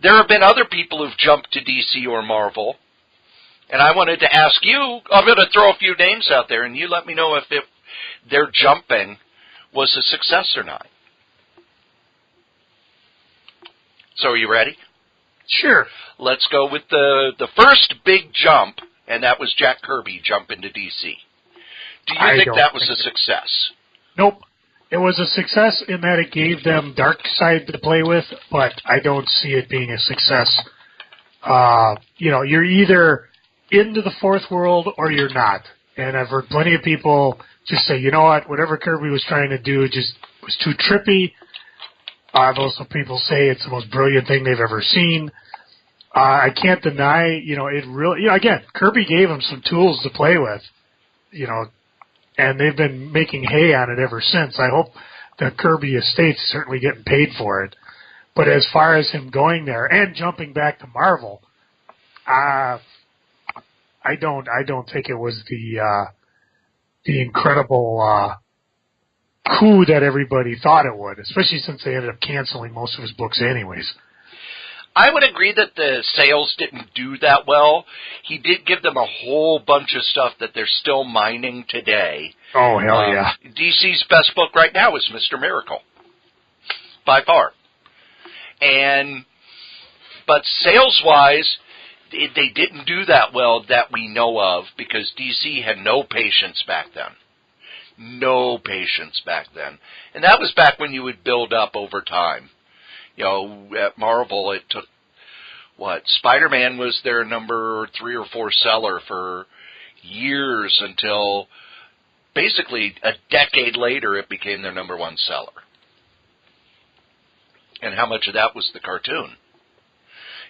there have been other people who've jumped to DC or Marvel, and I wanted to ask you, I'm going to throw a few names out there, and you let me know if they're jumping was a success or not. So are you ready? Sure. Let's go with the first big jump, and that was Jack Kirby jump into DC. Do you think that was a success? Nope. It was a success in that it gave them Darkseid to play with, but I don't see it being a success. You're either into the fourth world or you're not. And I've heard plenty of people just say, you know what, whatever Kirby was trying to do just was too trippy. I've also people say it's the most brilliant thing they've ever seen. I can't deny, it really, again, Kirby gave them some tools to play with, and they've been making hay on it ever since. I hope the Kirby estate's certainly getting paid for it. But as far as him going there and jumping back to Marvel, I don't think it was the incredible coup that everybody thought it would, especially since they ended up canceling most of his books anyways. I would agree that the sales didn't do that well. He did give them a whole bunch of stuff that they're still mining today. Oh, hell yeah. DC's best book right now is Mr. Miracle, by far. But sales-wise, they didn't do that well that we know of because DC had no patience back then. No patience back then. And that was back when you would build up over time. At Marvel, it took, Spider-Man was their number 3 or 4 seller for years until basically a decade later it became their number 1 seller. And how much of that was the cartoon?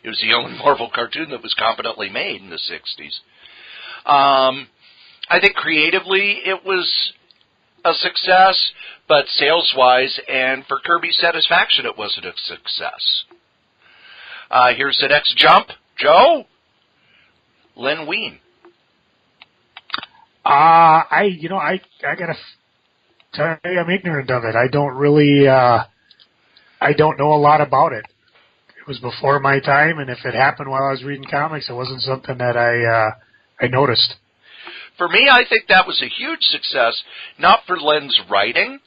It was the only Marvel cartoon that was competently made in the 60s. I think creatively it was a success, but sales-wise and for Kirby's satisfaction, it wasn't a success. Here's the next jump. Joe? Len Wein. I gotta tell you, I'm ignorant of it. I don't really, I don't know a lot about it. It was before my time, and if it happened while I was reading comics, it wasn't something that I noticed. For me, I think that was a huge success, not for Len's writing,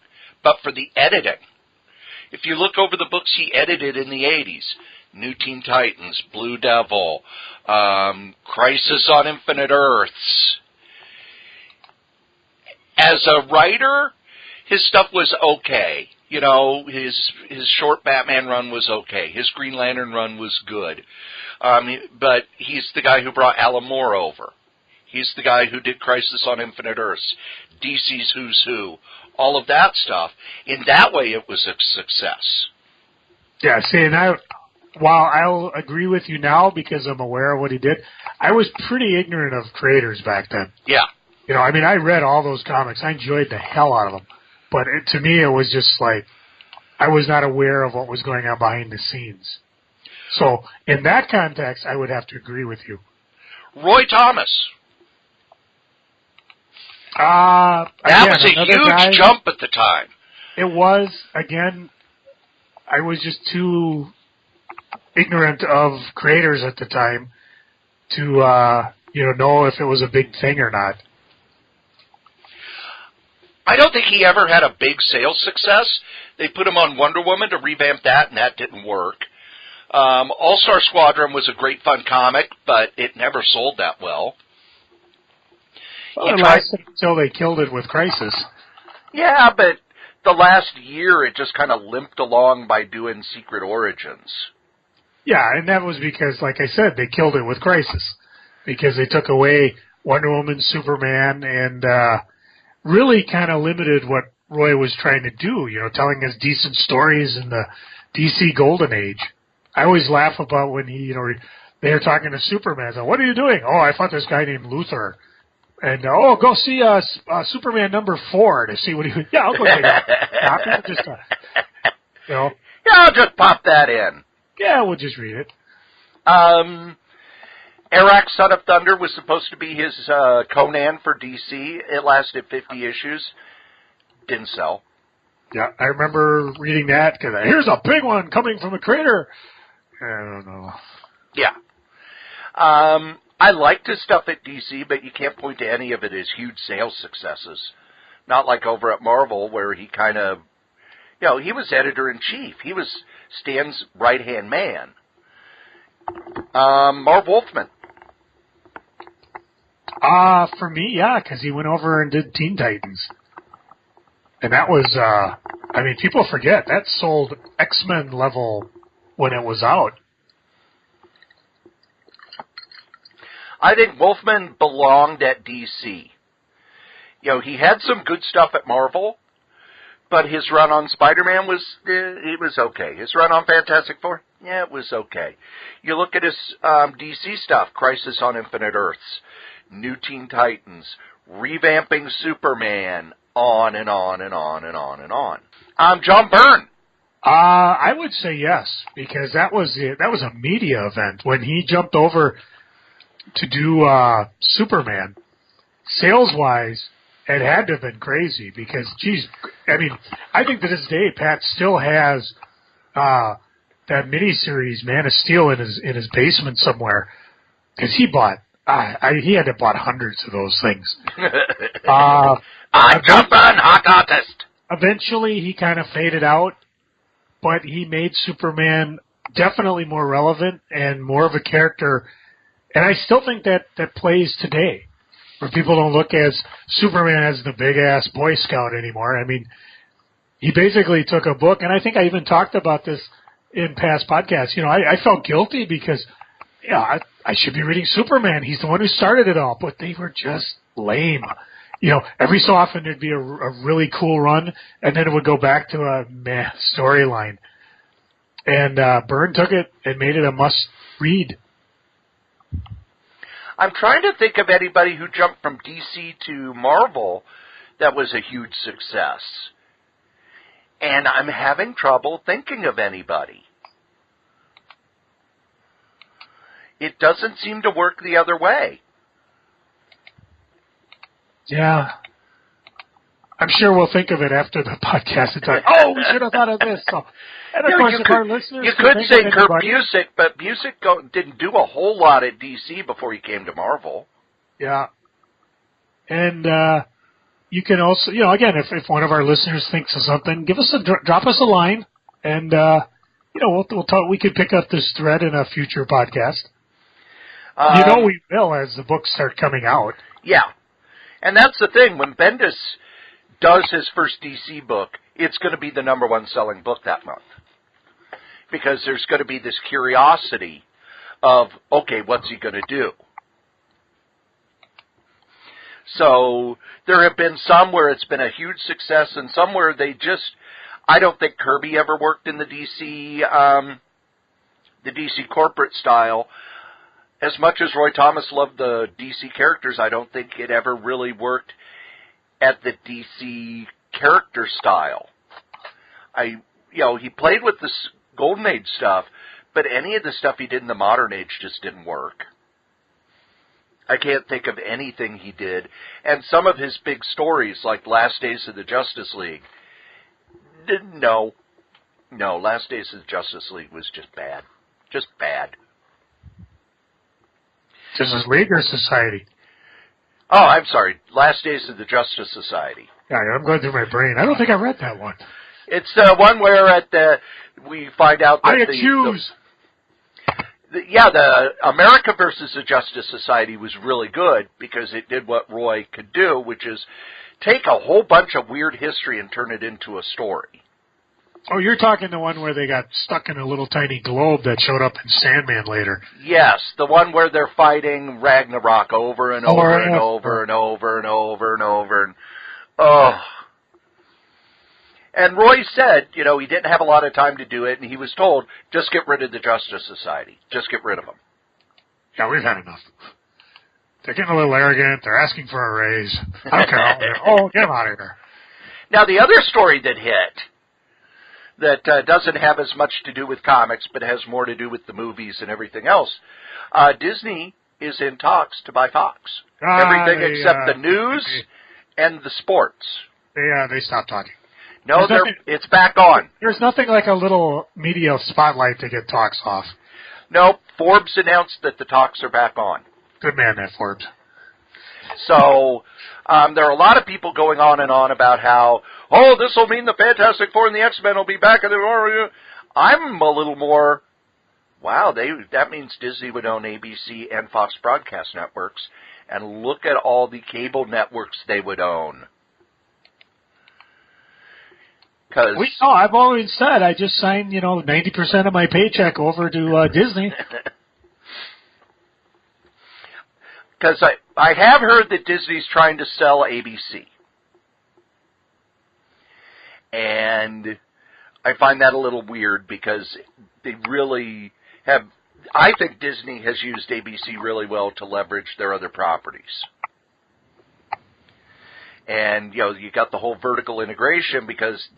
but for the editing. If you look over the books he edited in the 80s, New Teen Titans, Blue Devil, Crisis on Infinite Earths. As a writer, his stuff was okay. His short Batman run was okay. His Green Lantern run was good. But he's the guy who brought Alan Moore over. He's the guy who did Crisis on Infinite Earths, DC's Who's Who, all of that stuff. In that way, it was a success. Yeah, see, while I'll agree with you now because I'm aware of what he did, I was pretty ignorant of creators back then. Yeah. I read all those comics. I enjoyed the hell out of them. But to me, it was just like, I was not aware of what was going on behind the scenes. So, in that context, I would have to agree with you. Roy Thomas. That was a huge jump at the time. It was. Again, I was just too ignorant of creators at the time to know if it was a big thing or not. I don't think he ever had a big sales success. They put him on Wonder Woman to revamp that, and that didn't work. All-Star Squadron was a great fun comic, but it never sold that well. Well, it lasted until they killed it with Crisis. Yeah, but the last year it just kind of limped along by doing Secret Origins. Yeah, and that was because, like I said, they killed it with Crisis. Because they took away Wonder Woman, Superman, and really kind of limited what Roy was trying to do, telling us decent stories in the DC Golden Age. I always laugh about when they were talking to Superman. So, what are you doing? Oh, I fought this guy named Luthor. And, go see Superman number 4 to see what he was. Yeah, I'll go take a copy. Just, Yeah, I'll just pop that in. Yeah, we'll just read it. Arak, Son of Thunder was supposed to be his Conan for DC. It lasted 50 issues. Didn't sell. Yeah, I remember reading that because here's a big one coming from the creator. I don't know. Yeah. I liked his stuff at DC, but you can't point to any of it as huge sales successes. Not like over at Marvel where he kind of, he was editor-in-chief. He was Stan's right-hand man. Marv Wolfman. For me, yeah, because he went over and did Teen Titans. And that was, people forget, that sold X-Men level when it was out. I think Wolfman belonged at DC. He had some good stuff at Marvel, but his run on Spider-Man it was okay. His run on Fantastic Four, it was okay. You look at his DC stuff, Crisis on Infinite Earths, New Teen Titans, revamping Superman, on and on and on and on and on. John Byrne. I would say yes, because that was a media event when he jumped over to do Superman. Sales-wise, it had to have been crazy because, geez, I think to this day Pat still has that miniseries Man of Steel in his basement somewhere because he bought. He had to have bought hundreds of those things. I'm John Byrne, hot artist. Eventually, he kind of faded out, but he made Superman definitely more relevant and more of a character. And I still think that plays today, where people don't look as Superman as the big-ass Boy Scout anymore. He basically took a book, and I think I even talked about this in past podcasts. I felt guilty because, I should be reading Superman. He's the one who started it all, but they were just lame. Every so often there'd be a really cool run, and then it would go back to a meh storyline. And Byrne took it and made it a must-read. I'm trying to think of anybody who jumped from DC to Marvel that was a huge success. And I'm having trouble thinking of anybody. It doesn't seem to work the other way. Yeah. I'm sure we'll think of it after the podcast. It's like, we should have thought of this. So, and of course, our listeners... You could say Kurt Busiek, but Busiek didn't do a whole lot at DC before he came to Marvel. Yeah. And you can also, again, if one of our listeners thinks of something, drop us a line, and, we'll talk. We could pick up this thread in a future podcast. We will as the books start coming out. Yeah. And that's the thing. When Bendis does his first DC book, it's going to be the number one selling book that month. Because there's going to be this curiosity of, okay, what's he going to do? So there have been some where it's been a huge success and some where they just, I don't think Kirby ever worked in the DC corporate style. As much as Roy Thomas loved the DC characters, I don't think it ever really worked at the DC character style. He played with this Golden Age stuff, but any of the stuff he did in the Modern Age just didn't work. I can't think of anything he did. And some of his big stories, like Last Days of the Justice League, no, Last Days of the Justice League was just bad. Just bad. Justice League or Society? Oh, I'm sorry. Last Days of the Justice Society. Yeah, I'm going through my brain. I don't think I read that one. It's the one where we find out that the America versus the Justice Society was really good because it did what Roy could do, which is take a whole bunch of weird history and turn it into a story. Oh, you're talking the one where they got stuck in a little tiny globe that showed up in Sandman later. Yes, the one where they're fighting Ragnarok over and over and over and over and over and over. And And Roy said, he didn't have a lot of time to do it, and he was told, just get rid of the Justice Society. Just get rid of them. Yeah, we've had enough. They're getting a little arrogant. They're asking for a raise. I don't care. Get them out of here. Now, the other story that hit that doesn't have as much to do with comics, but has more to do with the movies and everything else, Disney is in talks to buy Fox. Everything except the news and the sports. They stopped talking. No, it's back on. There's nothing like a little media spotlight to get talks off. No, Forbes announced that the talks are back on. Good man, that Forbes. So there are a lot of people going on and on about how, this will mean the Fantastic Four and the X-Men will be back in the... I'm a little more, wow, that means Disney would own ABC and Fox Broadcast Networks, and look at all the cable networks they would own. I've always said I just signed, 90% of my paycheck over to Disney. Because I have heard that Disney's trying to sell ABC. And I find that a little weird because they really have... I think Disney has used ABC really well to leverage their other properties. And, you got the whole vertical integration because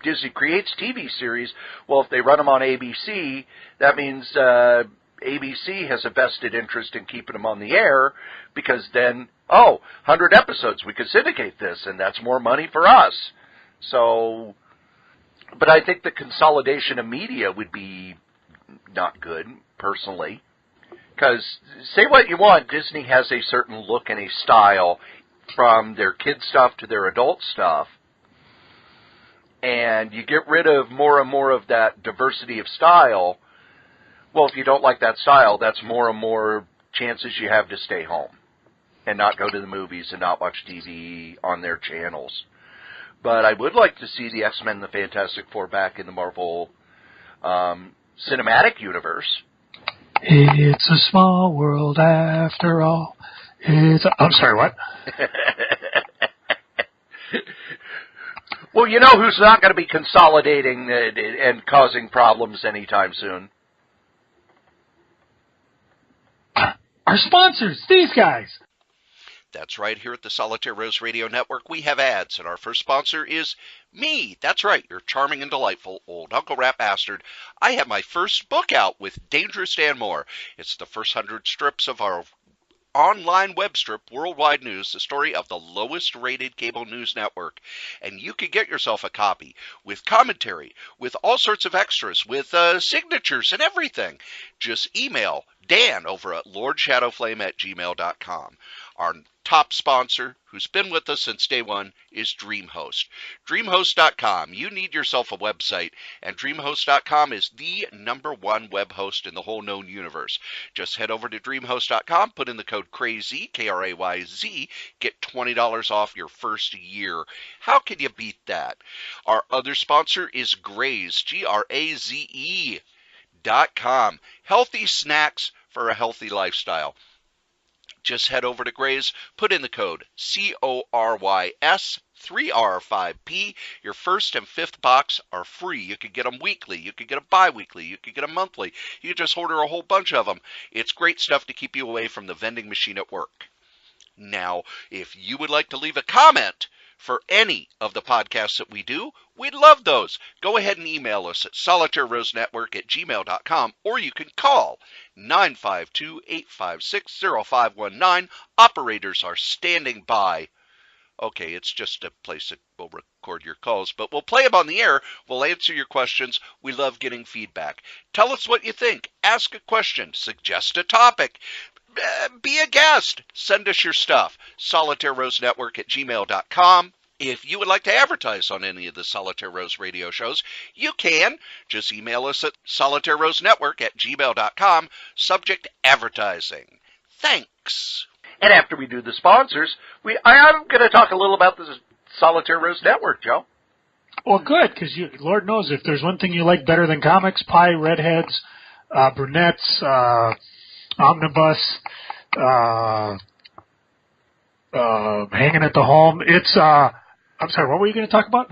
Disney creates TV series. Well, if they run them on ABC, that means ABC has a vested interest in keeping them on the air because then, 100 episodes, we could syndicate this, and that's more money for us. So, but I think the consolidation of media would be not good, personally. Because, say what you want, Disney has a certain look and a style from their kid stuff to their adult stuff. And you get rid of more and more of that diversity of style. Well, if you don't like that style, that's more and more chances you have to stay home and not go to the movies and not watch TV on their channels. But I would like to see the X-Men and the Fantastic Four back in the Marvel cinematic universe. It's a small world after all. I'm sorry, what? Well, you know who's not going to be consolidating and causing problems anytime soon? Our sponsors, these guys. That's right. Here at the Solitaire Rose Radio Network, we have ads, and our first sponsor is me. That's right. Your charming and delightful old Uncle Rat Bastard. I have my first book out with Dangerous Dan Moore. It's the first 100 strips of our online web strip, Worldwide News, the story of the lowest rated cable news network. And you can get yourself a copy with commentary, with all sorts of extras, with signatures and everything. Just email Dan over at lordshadowflame@gmail.com. Our top sponsor, who's been with us since day one, is DreamHost. DreamHost.com. You need yourself a website, and DreamHost.com is the #1 web host in the whole known universe. Just head over to DreamHost.com, put in the code KRAYZ, K-R-A-Y-Z, get $20 off your first year. How can you beat that? Our other sponsor is Graze, GRAZE.com. Healthy snacks for a healthy lifestyle. Just head over to Graze, put in the code CORYS3R5P. Your first and fifth box are free. You can get them weekly. You can get them bi-weekly. You can get them monthly. You can just order a whole bunch of them. It's great stuff to keep you away from the vending machine at work. Now, if you would like to leave a comment for any of the podcasts that we do, we'd love those. Go ahead and email us at solitairerosenetwork@gmail.com, or you can call 952-856-0519. Operators are standing by. Okay, it's just a place that will record your calls, but we'll play them on the air. We'll answer your questions. We love getting feedback. Tell us what you think. Ask a question. Suggest a topic. Be a guest. Send us your stuff. SolitaireRoseNetwork@gmail.com. If you would like to advertise on any of the Solitaire Rose radio shows, you can. Just email us at SolitaireRoseNetwork@gmail.com. Subject advertising. Thanks. And after we do the sponsors, I'm going to talk a little about the Solitaire Rose Network, Joe. Well, good, because Lord knows if there's one thing you like better than comics, pie, redheads, brunettes, omnibus, hanging at the home. I'm sorry, what were you going to talk about?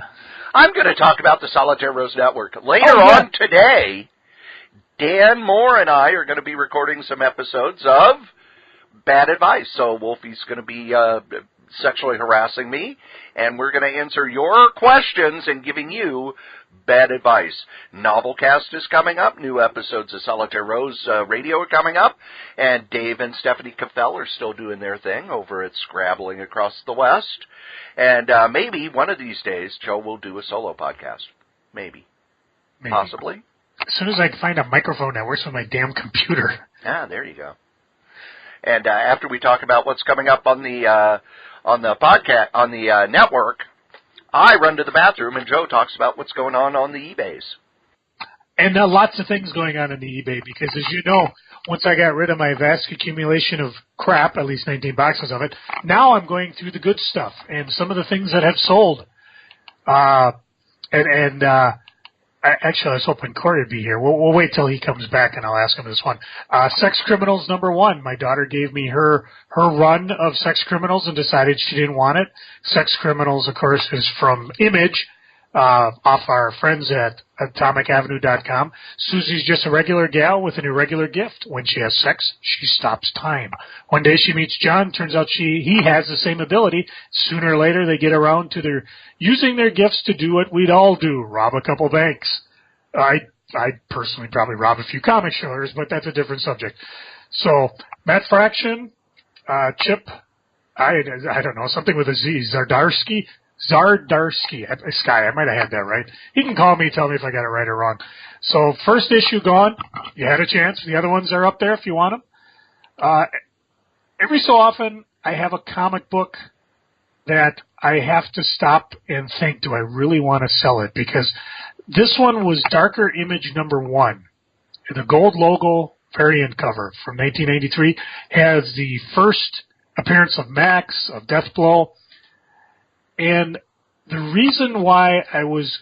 I'm going to talk about the Solitaire Rose Network. Later on today, Dan Moore and I are going to be recording some episodes of Bad Advice. So Wolfie's going to be sexually harassing me, and we're going to answer your questions and giving you bad advice. Novelcast is coming up. New episodes of Solitaire Rose Radio are coming up. And Dave and Stephanie Caffell are still doing their thing over at Scrabbling Across the West. And maybe one of these days, Joe will do a solo podcast. Maybe. Possibly. As soon as I can find a microphone that works with my damn computer. Ah, there you go. And after we talk about what's coming up on the podcast, on the network, I run to the bathroom, and Joe talks about what's going on the eBays. And lots of things going on in the eBay, because as you know, once I got rid of my vast accumulation of crap, at least 19 boxes of it, now I'm going through the good stuff and some of the things that have sold. Actually, I was hoping Cory would be here. We'll wait till he comes back, and I'll ask him this one. Sex Criminals #1. My daughter gave me her run of Sex Criminals and decided she didn't want it. Sex Criminals, of course, is from Image, off our friends at atomicavenue.com. Susie's just a regular gal with an irregular gift. When she has sex, she stops time. One day she meets John. Turns out he has the same ability. Sooner or later, they get around to using their gifts to do what we'd all do, rob a couple banks. I'd personally probably rob a few comic stores, but that's a different subject. So, Matt Fraction, Chip, I don't know, something with a Z, Zardarsky, Sky, I might have had that right. He can call me, tell me if I got it right or wrong. So, first issue gone. You had a chance. The other ones are up there if you want them. Every so often, I have a comic book that I have to stop and think, do I really want to sell it? Because this one was Darker Image #1. The gold logo variant cover from 1983 has the first appearance of Max, of Deathblow. And the reason why I was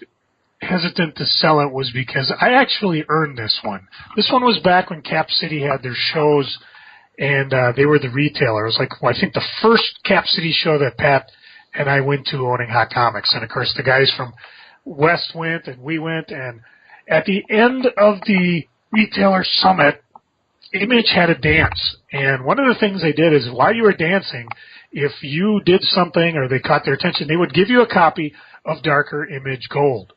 hesitant to sell it was because I actually earned this one. This one was back when Cap City had their shows, and they were the retailer. It was like, I think the first Cap City show that Pat and I went to owning Hot Comics. And, of course, the guys from West went, and we went. And at the end of the retailer summit, Image had a dance. And one of the things they did is while you were dancing, if you did something or they caught their attention, they would give you a copy of Darker Image Gold.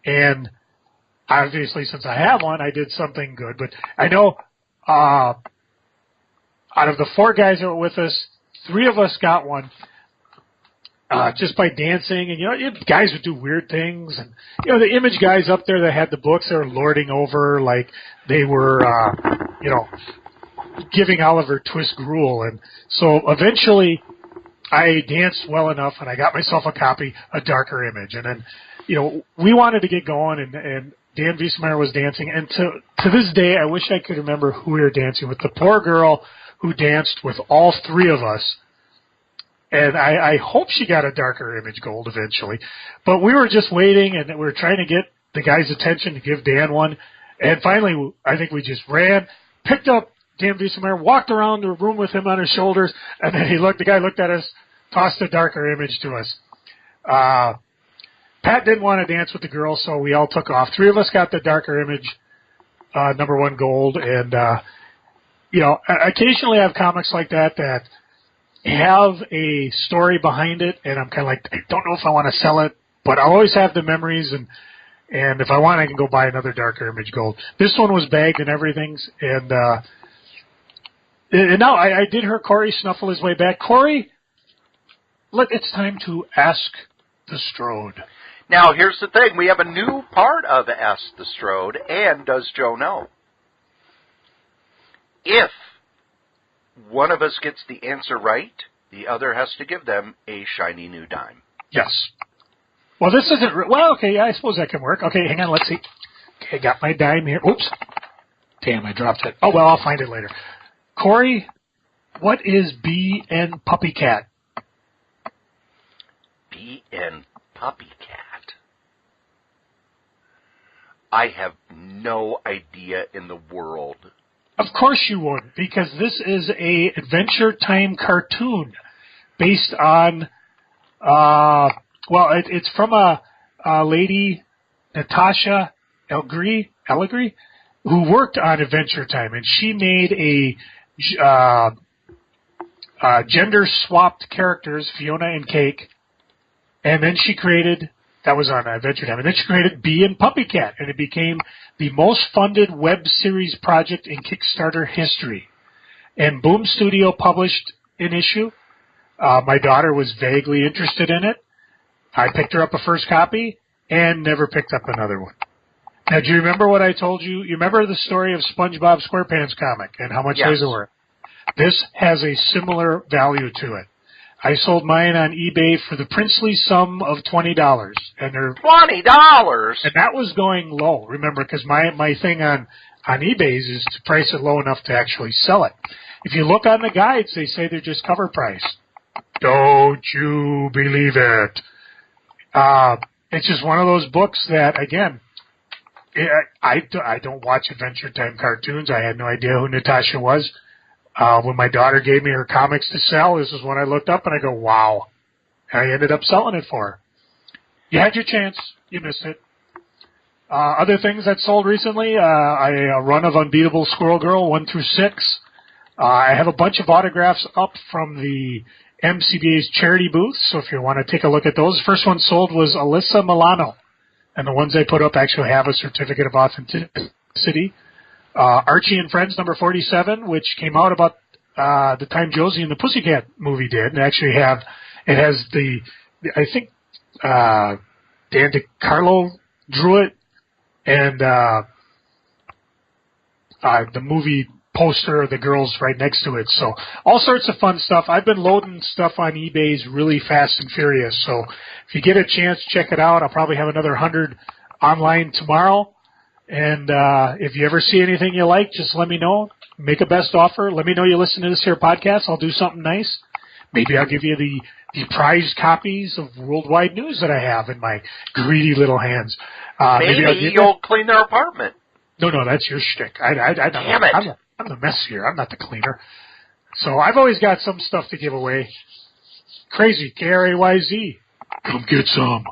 And obviously, since I have one, I did something good. But I know out of the 4 guys that were with us, 3 of us got one just by dancing. And, guys would do weird things. And, the Image guys up there that had the books, they were lording over like they were, giving Oliver Twist gruel. And so eventually I danced well enough and I got myself a copy of Darker Image. And then, we wanted to get going, and Dan Wiesemeyer was dancing. And to this day, I wish I could remember who we were dancing with. The poor girl who danced with all 3 of us. And I hope she got a Darker Image Gold eventually. But we were just waiting, and we were trying to get the guy's attention to give Dan one. And finally, I think we just ran, picked up Dan Wiesemeyer, walked around the room with him on his shoulders, and then the guy looked at us, tossed a Darker Image to us. Pat didn't want to dance with the girl, so we all took off. 3 of us got the Darker Image #1 Gold, and, occasionally I have comics like that have a story behind it, and I'm kind of like, I don't know if I want to sell it, but I'll always have the memories, and if I want, I can go buy another Darker Image Gold. This one was bagged and everything, and now I did hear Cory snuffle his way back. Cory, it's time to Ask the Strode. Now, here's the thing. We have a new part of Ask the Strode, and does Joe know? If one of us gets the answer right, the other has to give them a shiny new dime. Yes. Well, this isn't... Well, okay, yeah, I suppose that can work. Okay, hang on, let's see. Okay, got my dime here. Oops. Damn, I dropped it. Oh, well, I'll find it later. Cory, what is B.N. Puppy Cat? B.N. Puppy Cat? I have no idea in the world. Of course you wouldn't, because this is a Adventure Time cartoon based on, it's from a lady, Natasha Allegri, who worked on Adventure Time, and she made a gender-swapped characters, Fiona and Cake, and then she created, that was on Adventure Time, and then she created Bee and Puppy Cat, and it became the most funded web series project in Kickstarter history. And Boom Studio published an issue. My daughter was vaguely interested in it. I picked her up a first copy and never picked up another one. Now, do you remember what I told you? You remember the story of SpongeBob SquarePants comic and how much those were? This has a similar value to it. I sold mine on eBay for the princely sum of $20, and they're $20, and that was going low. Remember, because my thing on eBay's is to price it low enough to actually sell it. If you look on the guides, they say they're just cover price. Don't you believe it? It's just one of those books that, again, I don't watch Adventure Time cartoons. I had no idea who Natasha was. When my daughter gave me her comics to sell, this is when I looked up and I go, wow. And I ended up selling it for her. You had your chance. You missed it. Other things that sold recently, a run of Unbeatable Squirrel Girl 1 through 6. I have a bunch of autographs up from the MCBA's charity booth, so if you want to take a look at those. The first one sold was Alyssa Milano, and the ones I put up actually have a certificate of authenticity. Archie and Friends number 47, which came out about the time Josie and the Pussycat movie did, and actually has I think Dan DiCarlo drew it, and the movie poster of the girls right next to it. So all sorts of fun stuff. I've been loading stuff on eBay's really fast and furious. So if you get a chance, check it out. I'll probably have another 100 online tomorrow. And if you ever see anything you like, just let me know. Make a best offer. Let me know you listen to this here podcast. I'll do something nice. Maybe I'll give you the prized copies of Worldwide News that I have in my greedy little hands. Maybe you'll clean their apartment. No, that's your shtick. Damn it. I'm the messier. I'm not the cleaner. So I've always got some stuff to give away. Crazy. Krayz. Come get some.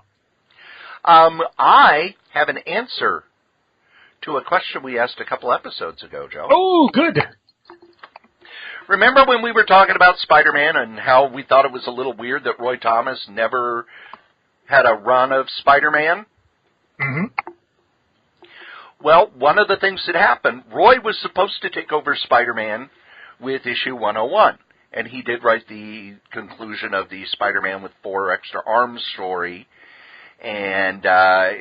I have an answer to a question we asked a couple episodes ago, Joe. Oh, good. Remember when we were talking about Spider-Man and how we thought it was a little weird that Roy Thomas never had a run of Spider-Man? Mm-hmm. Well, one of the things that happened, Roy was supposed to take over Spider-Man with issue 101, and he did write the conclusion of the Spider-Man with 4 extra arms story and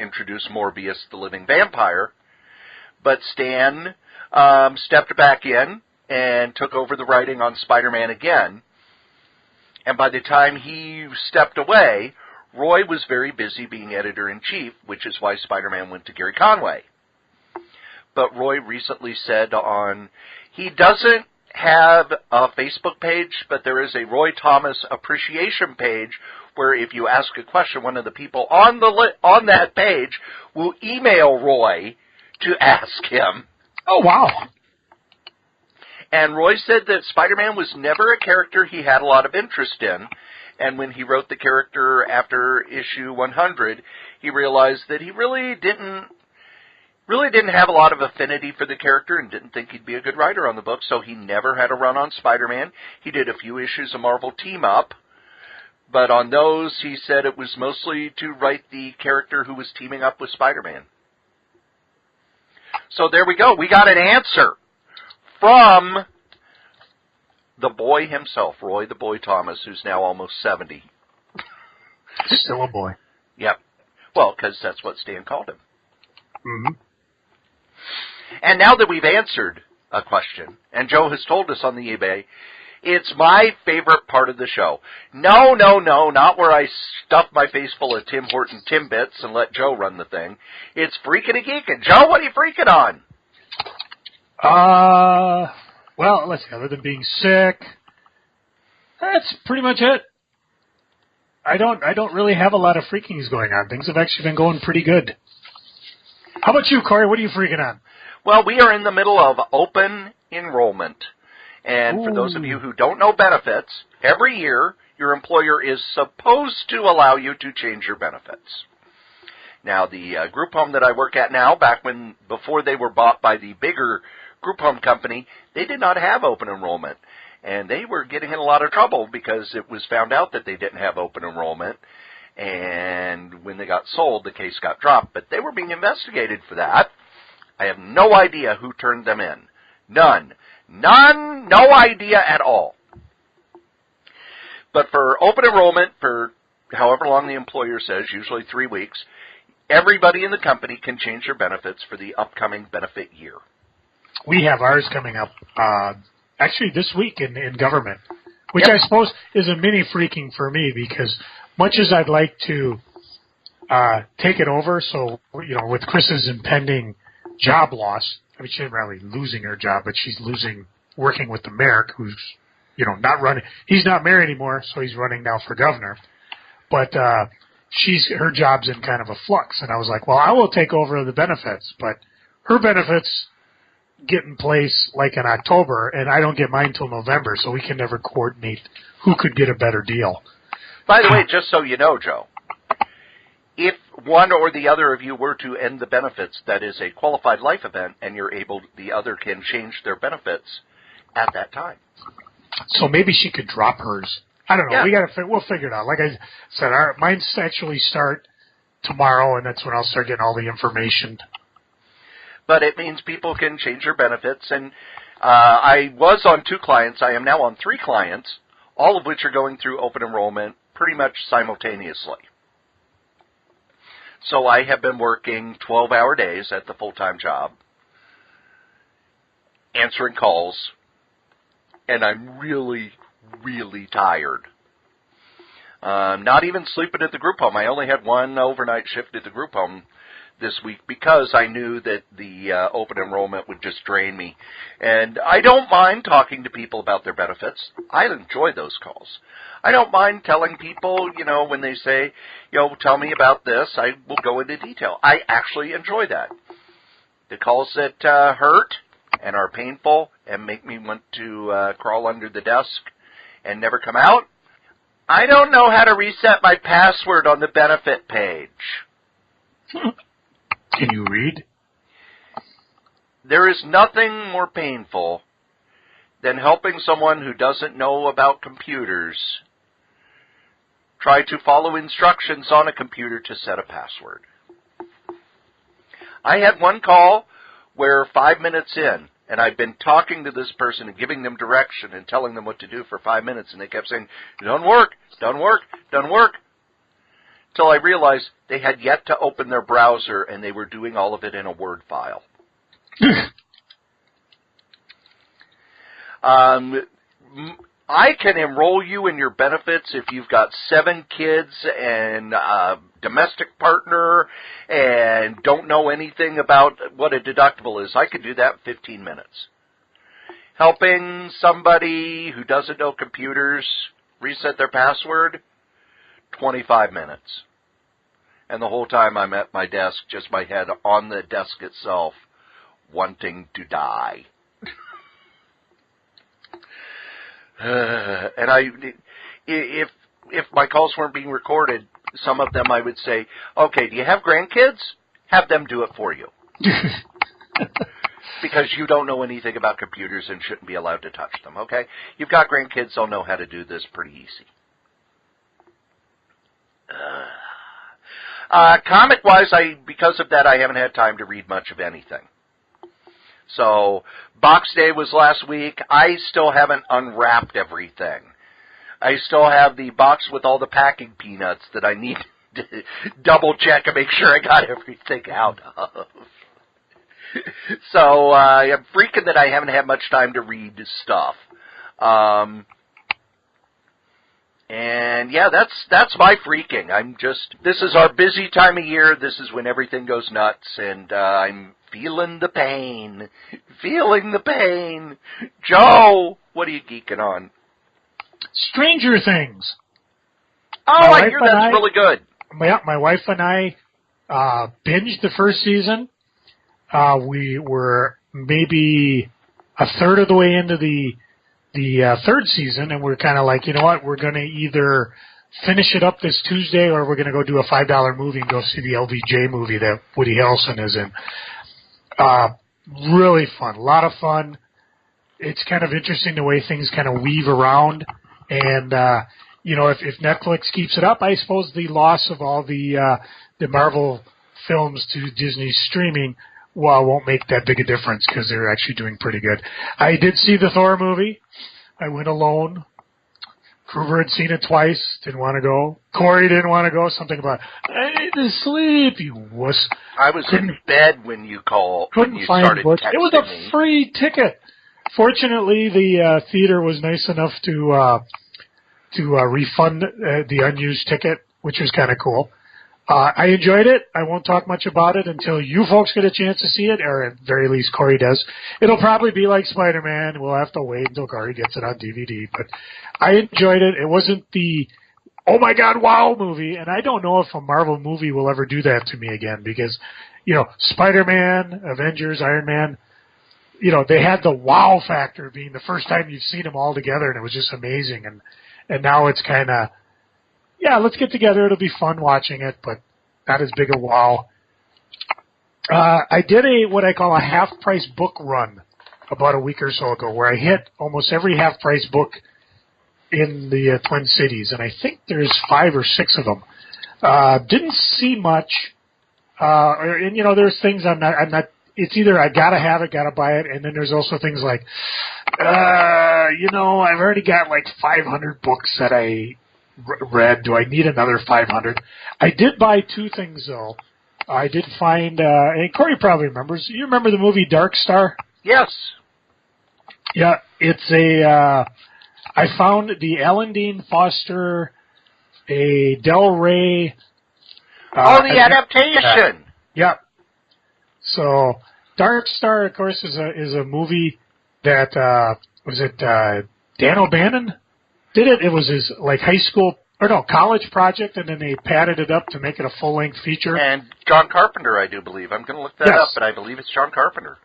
introduce Morbius, the living vampire. But Stan stepped back in and took over the writing on Spider-Man again. And by the time he stepped away, Roy was very busy being editor-in-chief, which is why Spider-Man went to Gary Conway. But Roy recently said he doesn't have a Facebook page, but there is a Roy Thomas appreciation page where if you ask a question, one of the people on that page will email Roy to ask him. Oh, wow. And Roy said that Spider-Man was never a character he had a lot of interest in. And when he wrote the character after issue 100, he realized that he really didn't have a lot of affinity for the character and didn't think he'd be a good writer on the book, so he never had a run on Spider-Man. He did a few issues of Marvel Team Up, but on those he said it was mostly to write the character who was teaming up with Spider-Man. So there we go. We got an answer from the boy himself, Roy the Boy Thomas, who's now almost 70. Still a boy. Yep. Well, because that's what Stan called him. Mm-hmm. And now that we've answered a question, and Joe has told us on the eBay, it's my favorite part of the show. No, not where I stuff my face full of Tim Horton Timbits and let Joe run the thing. It's Freaking a Geekin'. Joe, what are you freaking on? Well, let's see, other than being sick, that's pretty much it. I don't really have a lot of freakings going on. Things have actually been going pretty good. How about you, Cory? What are you freaking on? Well, we are in the middle of open enrollment. And for those of you who don't know benefits, every year your employer is supposed to allow you to change your benefits. Now, the group home that I work at now, before they were bought by the bigger group home company, they did not have open enrollment. And they were getting in a lot of trouble because it was found out that they didn't have open enrollment. And when they got sold, the case got dropped. But they were being investigated for that. I have no idea who turned them in. None, no idea at all. But for open enrollment, for however long the employer says, usually 3 weeks, everybody in the company can change their benefits for the upcoming benefit year. We have ours coming up actually this week in government, which I suppose is a mini freaking for me because much as I'd like to take it over, so, with Chris's impending job loss, I mean, she's not really losing her job, but she's losing working with the mayor who's, not running. He's not mayor anymore, so he's running now for governor. But her job's in kind of a flux, and I was like, well, I will take over the benefits, but her benefits get in place like in October, and I don't get mine till November, so we can never coordinate who could get a better deal. By the way, just so you know, Joe, if one or the other of you were to end the benefits, that is a qualified life event, and the other can change their benefits at that time. So maybe she could drop hers. I don't know. Yeah. We'll figure it out. Like I said, mine's actually start tomorrow, and that's when I'll start getting all the information. But it means people can change their benefits, and I was on 2 clients. I am now on 3 clients, all of which are going through open enrollment pretty much simultaneously. So I have been working 12-hour days at the full-time job, answering calls, and I'm really, really tired. Not even sleeping at the group home. I only had 1 overnight shift at the group home this week because I knew that the open enrollment would just drain me. And I don't mind talking to people about their benefits. I enjoy those calls. I don't mind telling people, when they say, tell me about this, I will go into detail. I actually enjoy that. The calls that hurt and are painful and make me want to crawl under the desk and never come out. I don't know how to reset my password on the benefit page. Can you read? There is nothing more painful than helping someone who doesn't know about computers try to follow instructions on a computer to set a password. I had one call where 5 minutes in, and I'd been talking to this person and giving them direction and telling them what to do for 5 minutes, and they kept saying, "Don't work, don't work, don't work," till I realized they had yet to open their browser, and they were doing all of it in a Word file. I can enroll you in your benefits if you've got 7 kids and a domestic partner and don't know anything about what a deductible is. I could do that in 15 minutes. Helping somebody who doesn't know computers reset their password, 25 minutes. And the whole time I'm at my desk, just my head on the desk itself, wanting to die. And if my calls weren't being recorded, some of them I would say, okay, do you have grandkids? Have them do it for you. Because you don't know anything about computers and shouldn't be allowed to touch them, okay? You've got grandkids, they'll know how to do this pretty easy. Comic-wise, because of that, I haven't had time to read much of anything. So, Box Day was last week. I still haven't unwrapped everything. I still have the box with all the packing peanuts that I need to double check and make sure I got everything out of. So, I'm freaking that I haven't had much time to read stuff. And yeah, that's my freaking. This is our busy time of year. This is when everything goes nuts, and I'm feeling the pain. Feeling the pain. Joe, what are you geeking on? Stranger Things. Oh, I hear that's really good. My wife and I binged the first season. We were maybe a third of the way into the third season, and we're kind of like, you know what, we're going to either finish it up this Tuesday or we're going to go do a $5 movie and go see the LBJ movie that Woody Harrelson is in. Really fun, a lot of fun. It's kind of interesting the way things kind of weave around, and if Netflix keeps it up, I suppose the loss of all the Marvel films to Disney's streaming won't make that big a difference because they're actually doing pretty good. I did see the Thor movie. I went alone. Kruger had seen it twice, didn't want to go. Cory didn't want to go, something about, I need to sleep, you wuss. I was in bed when you called. Couldn't when you find started Butch. texting It was a me. free ticket. Fortunately, the theater was nice enough to refund the unused ticket, which was kind of cool. I enjoyed it. I won't talk much about it until you folks get a chance to see it, or at the very least Cory does. It'll probably be like Spider-Man. We'll have to wait until Cory gets it on DVD. But I enjoyed it. It wasn't the, oh my God, wow movie. And I don't know if a Marvel movie will ever do that to me again because, Spider-Man, Avengers, Iron Man, they had the wow factor being the first time you've seen them all together, and it was just amazing. And now it's kind of, yeah, let's get together. It'll be fun watching it, but not as big a wow. I did what I call a half-price book run about a week or so ago, where I hit almost every half-price book in the Twin Cities, and I think there's 5 or 6 of them. Didn't see much, and there's things I'm not. It's either I gotta have it, gotta buy it, and then there's also things like, I've already got like 500 books that I read. Do I need another 500? I did buy 2 things though. I did find, and Cory probably remembers. You remember the movie Dark Star? Yes. Yeah, it's I found the Alan Dean Foster, a Del Rey. The adaptation. Yeah. So Dark Star, of course, is a movie that Dan O'Bannon did it. It was his college project, and then they padded it up to make it a full-length feature. And John Carpenter, I do believe. I'm going to look that up, but I believe it's John Carpenter.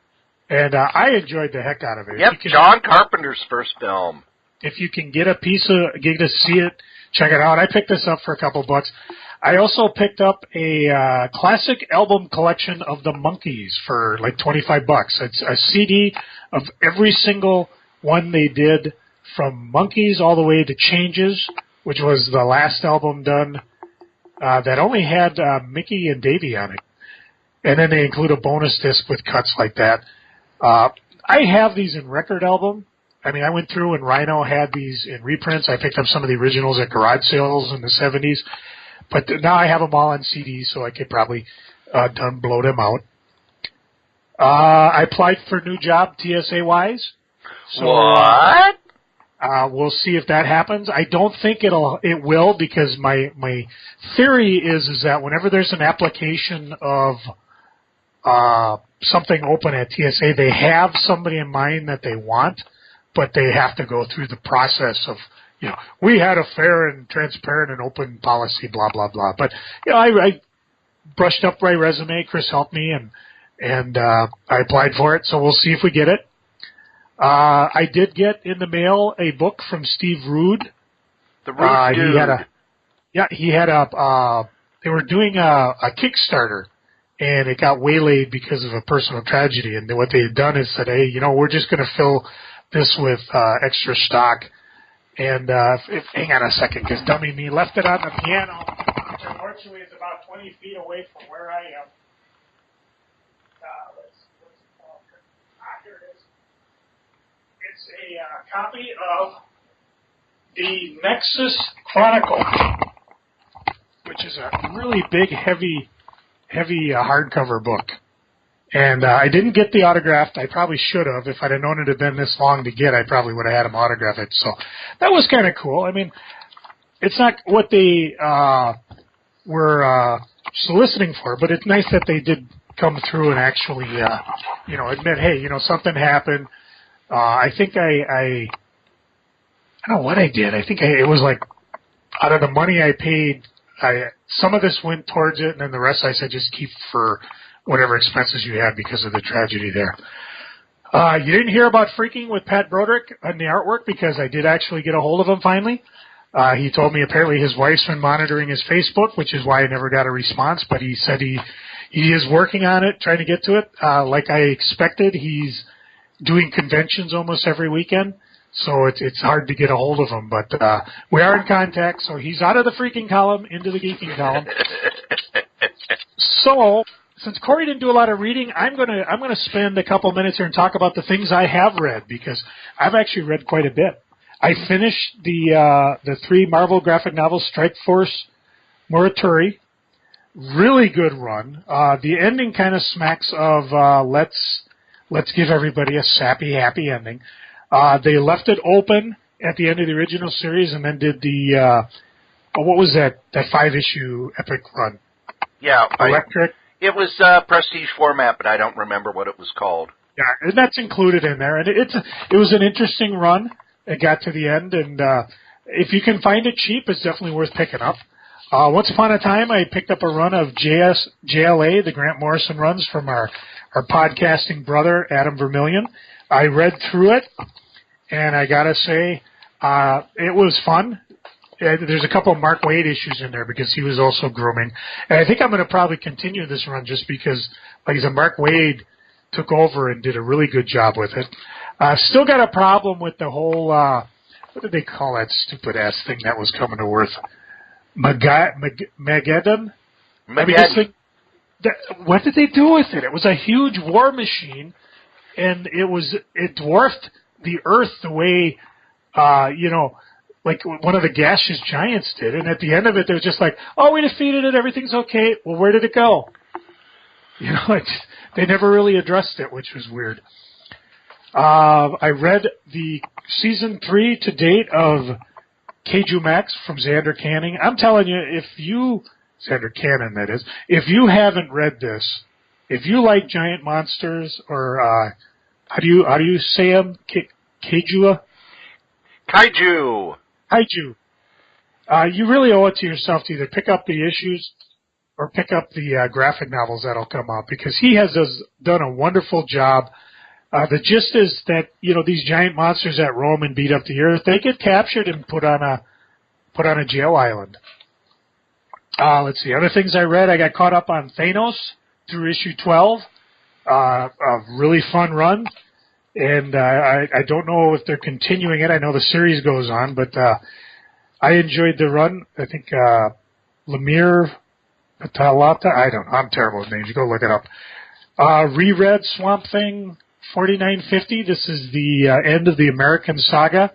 And I enjoyed the heck out of it. Yep, John Carpenter's first film. If you can get to see it, check it out. I picked this up for a couple bucks. I also picked up a classic album collection of the Monkees for like $25. It's a CD of every single one they did, from Monkees all the way to Changes, which was the last album done that only had Mickey and Davey on it. And then they include a bonus disc with cuts like that. I have these in record album. I mean, I went through and Rhino had these in reprints. I picked up some of the originals at garage sales in the 70s. But now I have them all on CD, so I could probably blow them out. I applied for a new job, TSA-wise. So, what? We'll see if that happens. I don't think it will, because my theory is that whenever there's an application of something open at TSA, they have somebody in mind that they want, but they have to go through the process of, we had a fair and transparent and open policy, blah, blah, blah. But, I brushed up my resume. Chris helped me, and I applied for it, so we'll see if we get it. I did get in the mail a book from Steve Rude. The Rude dude. They were doing a Kickstarter, and it got waylaid because of a personal tragedy. And what they had done is said, hey, we're just going to fill this with extra stock. And hang on a second, because dummy me left it on the piano, which unfortunately is about 20 feet away from where I am. What's it called? Here it is. It's a copy of the Nexus Chronicle, which is a really big, heavy hardcover book. And I didn't get the autographed. I probably should have. If I'd have known it had been this long to get, I probably would have had him autograph it. So that was kind of cool. I mean, it's not what they were soliciting for, but it's nice that they did come through and actually, admit, hey, something happened. I think I don't know what I did. I think it was like out of the money I paid, some of this went towards it, and then the rest I said just keep for whatever expenses you had because of the tragedy there. You didn't hear about Freaking with Pat Broderick on the artwork, because I did actually get a hold of him finally. He told me apparently his wife's been monitoring his Facebook, which is why I never got a response, but he said he is working on it, trying to get to it. Like I expected, he's doing conventions almost every weekend, so it's hard to get a hold of him, but we are in contact, so he's out of the Freaking column into the Geeking column. So, since Cory didn't do a lot of reading, I'm gonna spend a couple minutes here and talk about the things I have read, because I've actually read quite a bit. I finished the 3 Marvel graphic novels, Strike Force, Morituri. Really good run. The ending kind of smacks of let's let's give everybody a sappy, happy ending. They left it open at the end of the original series and then did the, what was that 5-issue epic run? Yeah. Electric? It was prestige format, but I don't remember what it was called. Yeah, and that's included in there. And it was an interesting run. It got to the end, and if you can find it cheap, it's definitely worth picking up. Once upon a time, I picked up a run of JLA, the Grant Morrison runs from our podcasting brother, Adam Vermillion. I read through it, and I got to say, it was fun. There's a couple of Mark Waid issues in there because he was also grooming. And I think I'm going to probably continue this run just because, like I said, Mark Waid took over and did a really good job with it. Still got a problem with the whole, what did they call that stupid-ass thing that was coming to Earth? Mageddon? What did they do with it? It was a huge war machine, and it dwarfed the Earth the way, like one of the gaseous giants did. And at the end of it, they were just like, oh, we defeated it, everything's okay. Well, where did it go? They never really addressed it, which was weird. I read the season 3 to date of Keiju Max from Xander Canning. I'm telling you, Xander Cannon, that is, if you haven't read this, if you like giant monsters, or how do you say them? Kaiju. You really owe it to yourself to either pick up the issues or pick up the graphic novels that'll come out, because he has done a wonderful job. The gist is that, these giant monsters that roam and beat up the earth, they get captured and put on a jail island. Let's see, other things I read. I got caught up on Thanos through issue 12. A really fun run. And I don't know if they're continuing it. I know the series goes on, but I enjoyed the run. I think Lemire Patalata, I don't know. I'm terrible with names. You go look it up. Reread Swamp Thing 4950. This is the end of the American Saga.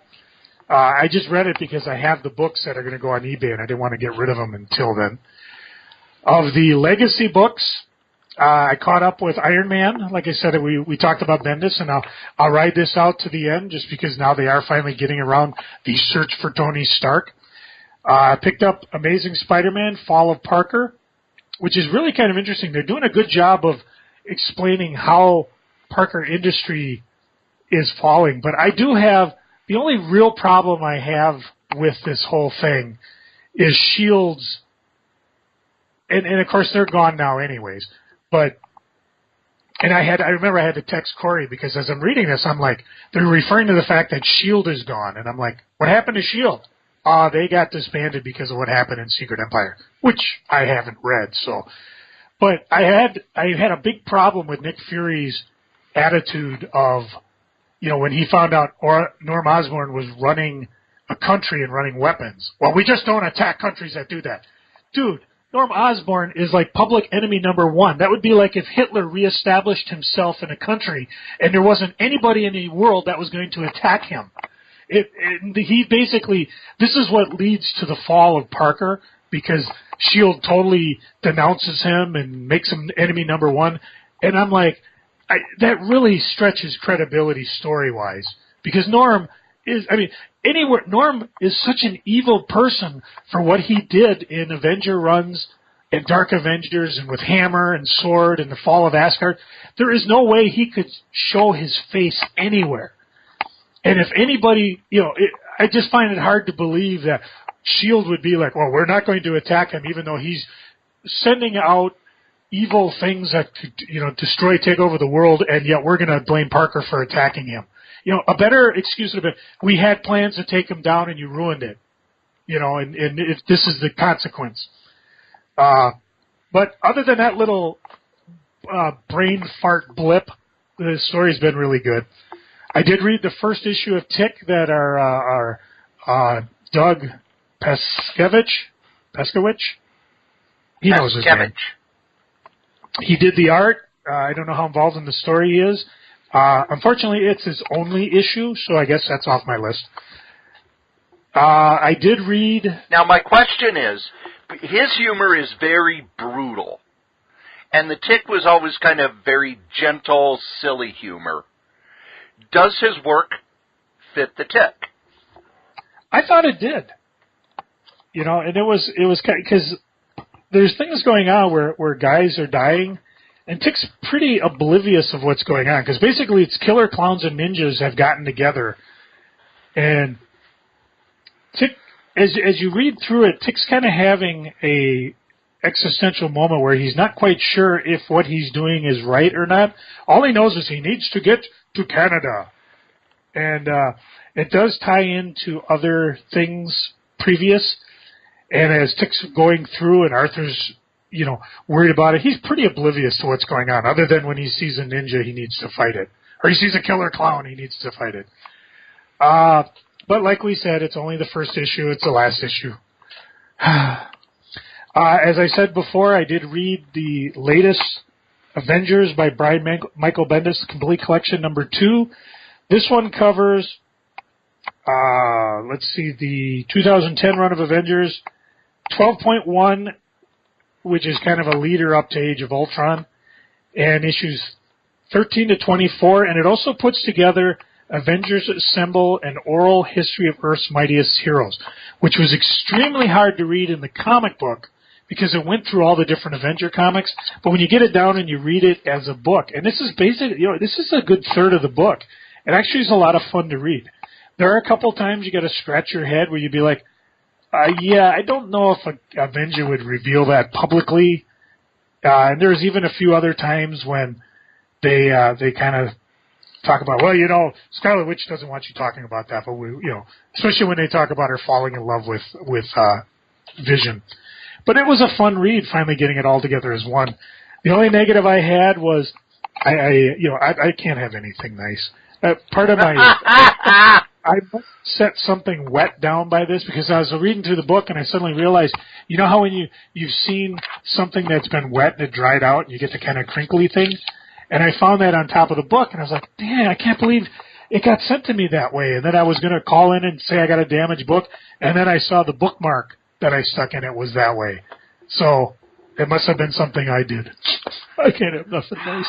I just read it because I have the books that are going to go on eBay, and I didn't want to get rid of them until then. Of the legacy books, I caught up with Iron Man. Like I said, we talked about Bendis, and I'll ride this out to the end just because now they are finally getting around the search for Tony Stark. I picked up Amazing Spider-Man, Fall of Parker, which is really kind of interesting. They're doing a good job of explaining how Parker Industry is falling. But I do have, the only real problem I have with this whole thing is S.H.I.E.L.D.'s, and of course they're gone now anyways, but, and I remember I had to text Cory because as I'm reading this, I'm like, they're referring to the fact that S.H.I.E.L.D. is gone, and I'm like, what happened to S.H.I.E.L.D.? They got disbanded because of what happened in Secret Empire, which I haven't read, so. But I had a big problem with Nick Fury's attitude of, when he found out Norm Osborn was running a country and running weapons. Well, we just don't attack countries that do that. Dude, Norm Osborn is like public enemy number 1. That would be like if Hitler reestablished himself in a country and there wasn't anybody in the world that was going to attack him. He basically, this is what leads to the fall of Parker, because S.H.I.E.L.D. totally denounces him and makes him enemy number 1. And I'm like, that really stretches credibility story-wise, because Norm is such an evil person for what he did in Avenger runs and Dark Avengers and with Hammer and Sword and the Fall of Asgard. There is no way he could show his face anywhere. And if anybody, I just find it hard to believe that S.H.I.E.L.D. would be like, well, we're not going to attack him, even though he's sending out evil things that could, destroy, take over the world, and yet we're going to blame Parker for attacking him. A better excuse would have been, we had plans to take him down and you ruined it. And if this is the consequence. But other than that little brain fart blip, the story's been really good. I did read the first issue of Tick that our Doug Peskevich, he knows his name. He did the art. I don't know how involved in the story he is. Unfortunately, it's his only issue, so I guess that's off my list. I did read... Now, my question is, his humor is very brutal. And the Tick was always kind of very gentle, silly humor. Does his work fit the Tick? I thought it did. And it was because there's things going on where guys are dying, and Tick's pretty oblivious of what's going on, because basically it's killer clowns and ninjas have gotten together, and Tick, as you read through it, Tick's kind of having a existential moment where he's not quite sure if what he's doing is right or not. All he knows is he needs to get to Canada. And it does tie into other things previous. And as Tick's going through and Arthur's, worried about it, he's pretty oblivious to what's going on, other than when he sees a ninja, he needs to fight it. Or he sees a killer clown, he needs to fight it. But like we said, it's only the first issue. It's the last issue. As I said before, I did read the latest Avengers by Michael Bendis, Complete Collection number 2. This one covers, the 2010 run of Avengers, 12.1, which is kind of a leader up to Age of Ultron, and issues 13 to 24, and it also puts together Avengers Assemble, an oral history of Earth's mightiest heroes, which was extremely hard to read in the comic book, because it went through all the different Avenger comics, but when you get it down and you read it as a book, and this is basically, this is a good third of the book, it actually is a lot of fun to read. There are a couple times you got to scratch your head where you'd be like, I don't know if an Avenger would reveal that publicly, and there's even a few other times when they kind of talk about, Scarlet Witch doesn't want you talking about that, but especially when they talk about her falling in love with Vision. But it was a fun read, finally getting it all together as one. The only negative I had was, I can't have anything nice. Part of my, I set something wet down by this, because I was reading through the book and I suddenly realized, how when you've seen something that's been wet and it dried out and you get the kind of crinkly thing? And I found that on top of the book, and I was like, dang, I can't believe it got sent to me that way. And then I was going to call in and say I got a damaged book, and then I saw the bookmark that I stuck in it was that way. So it must have been something I did. I can't have nothing nice.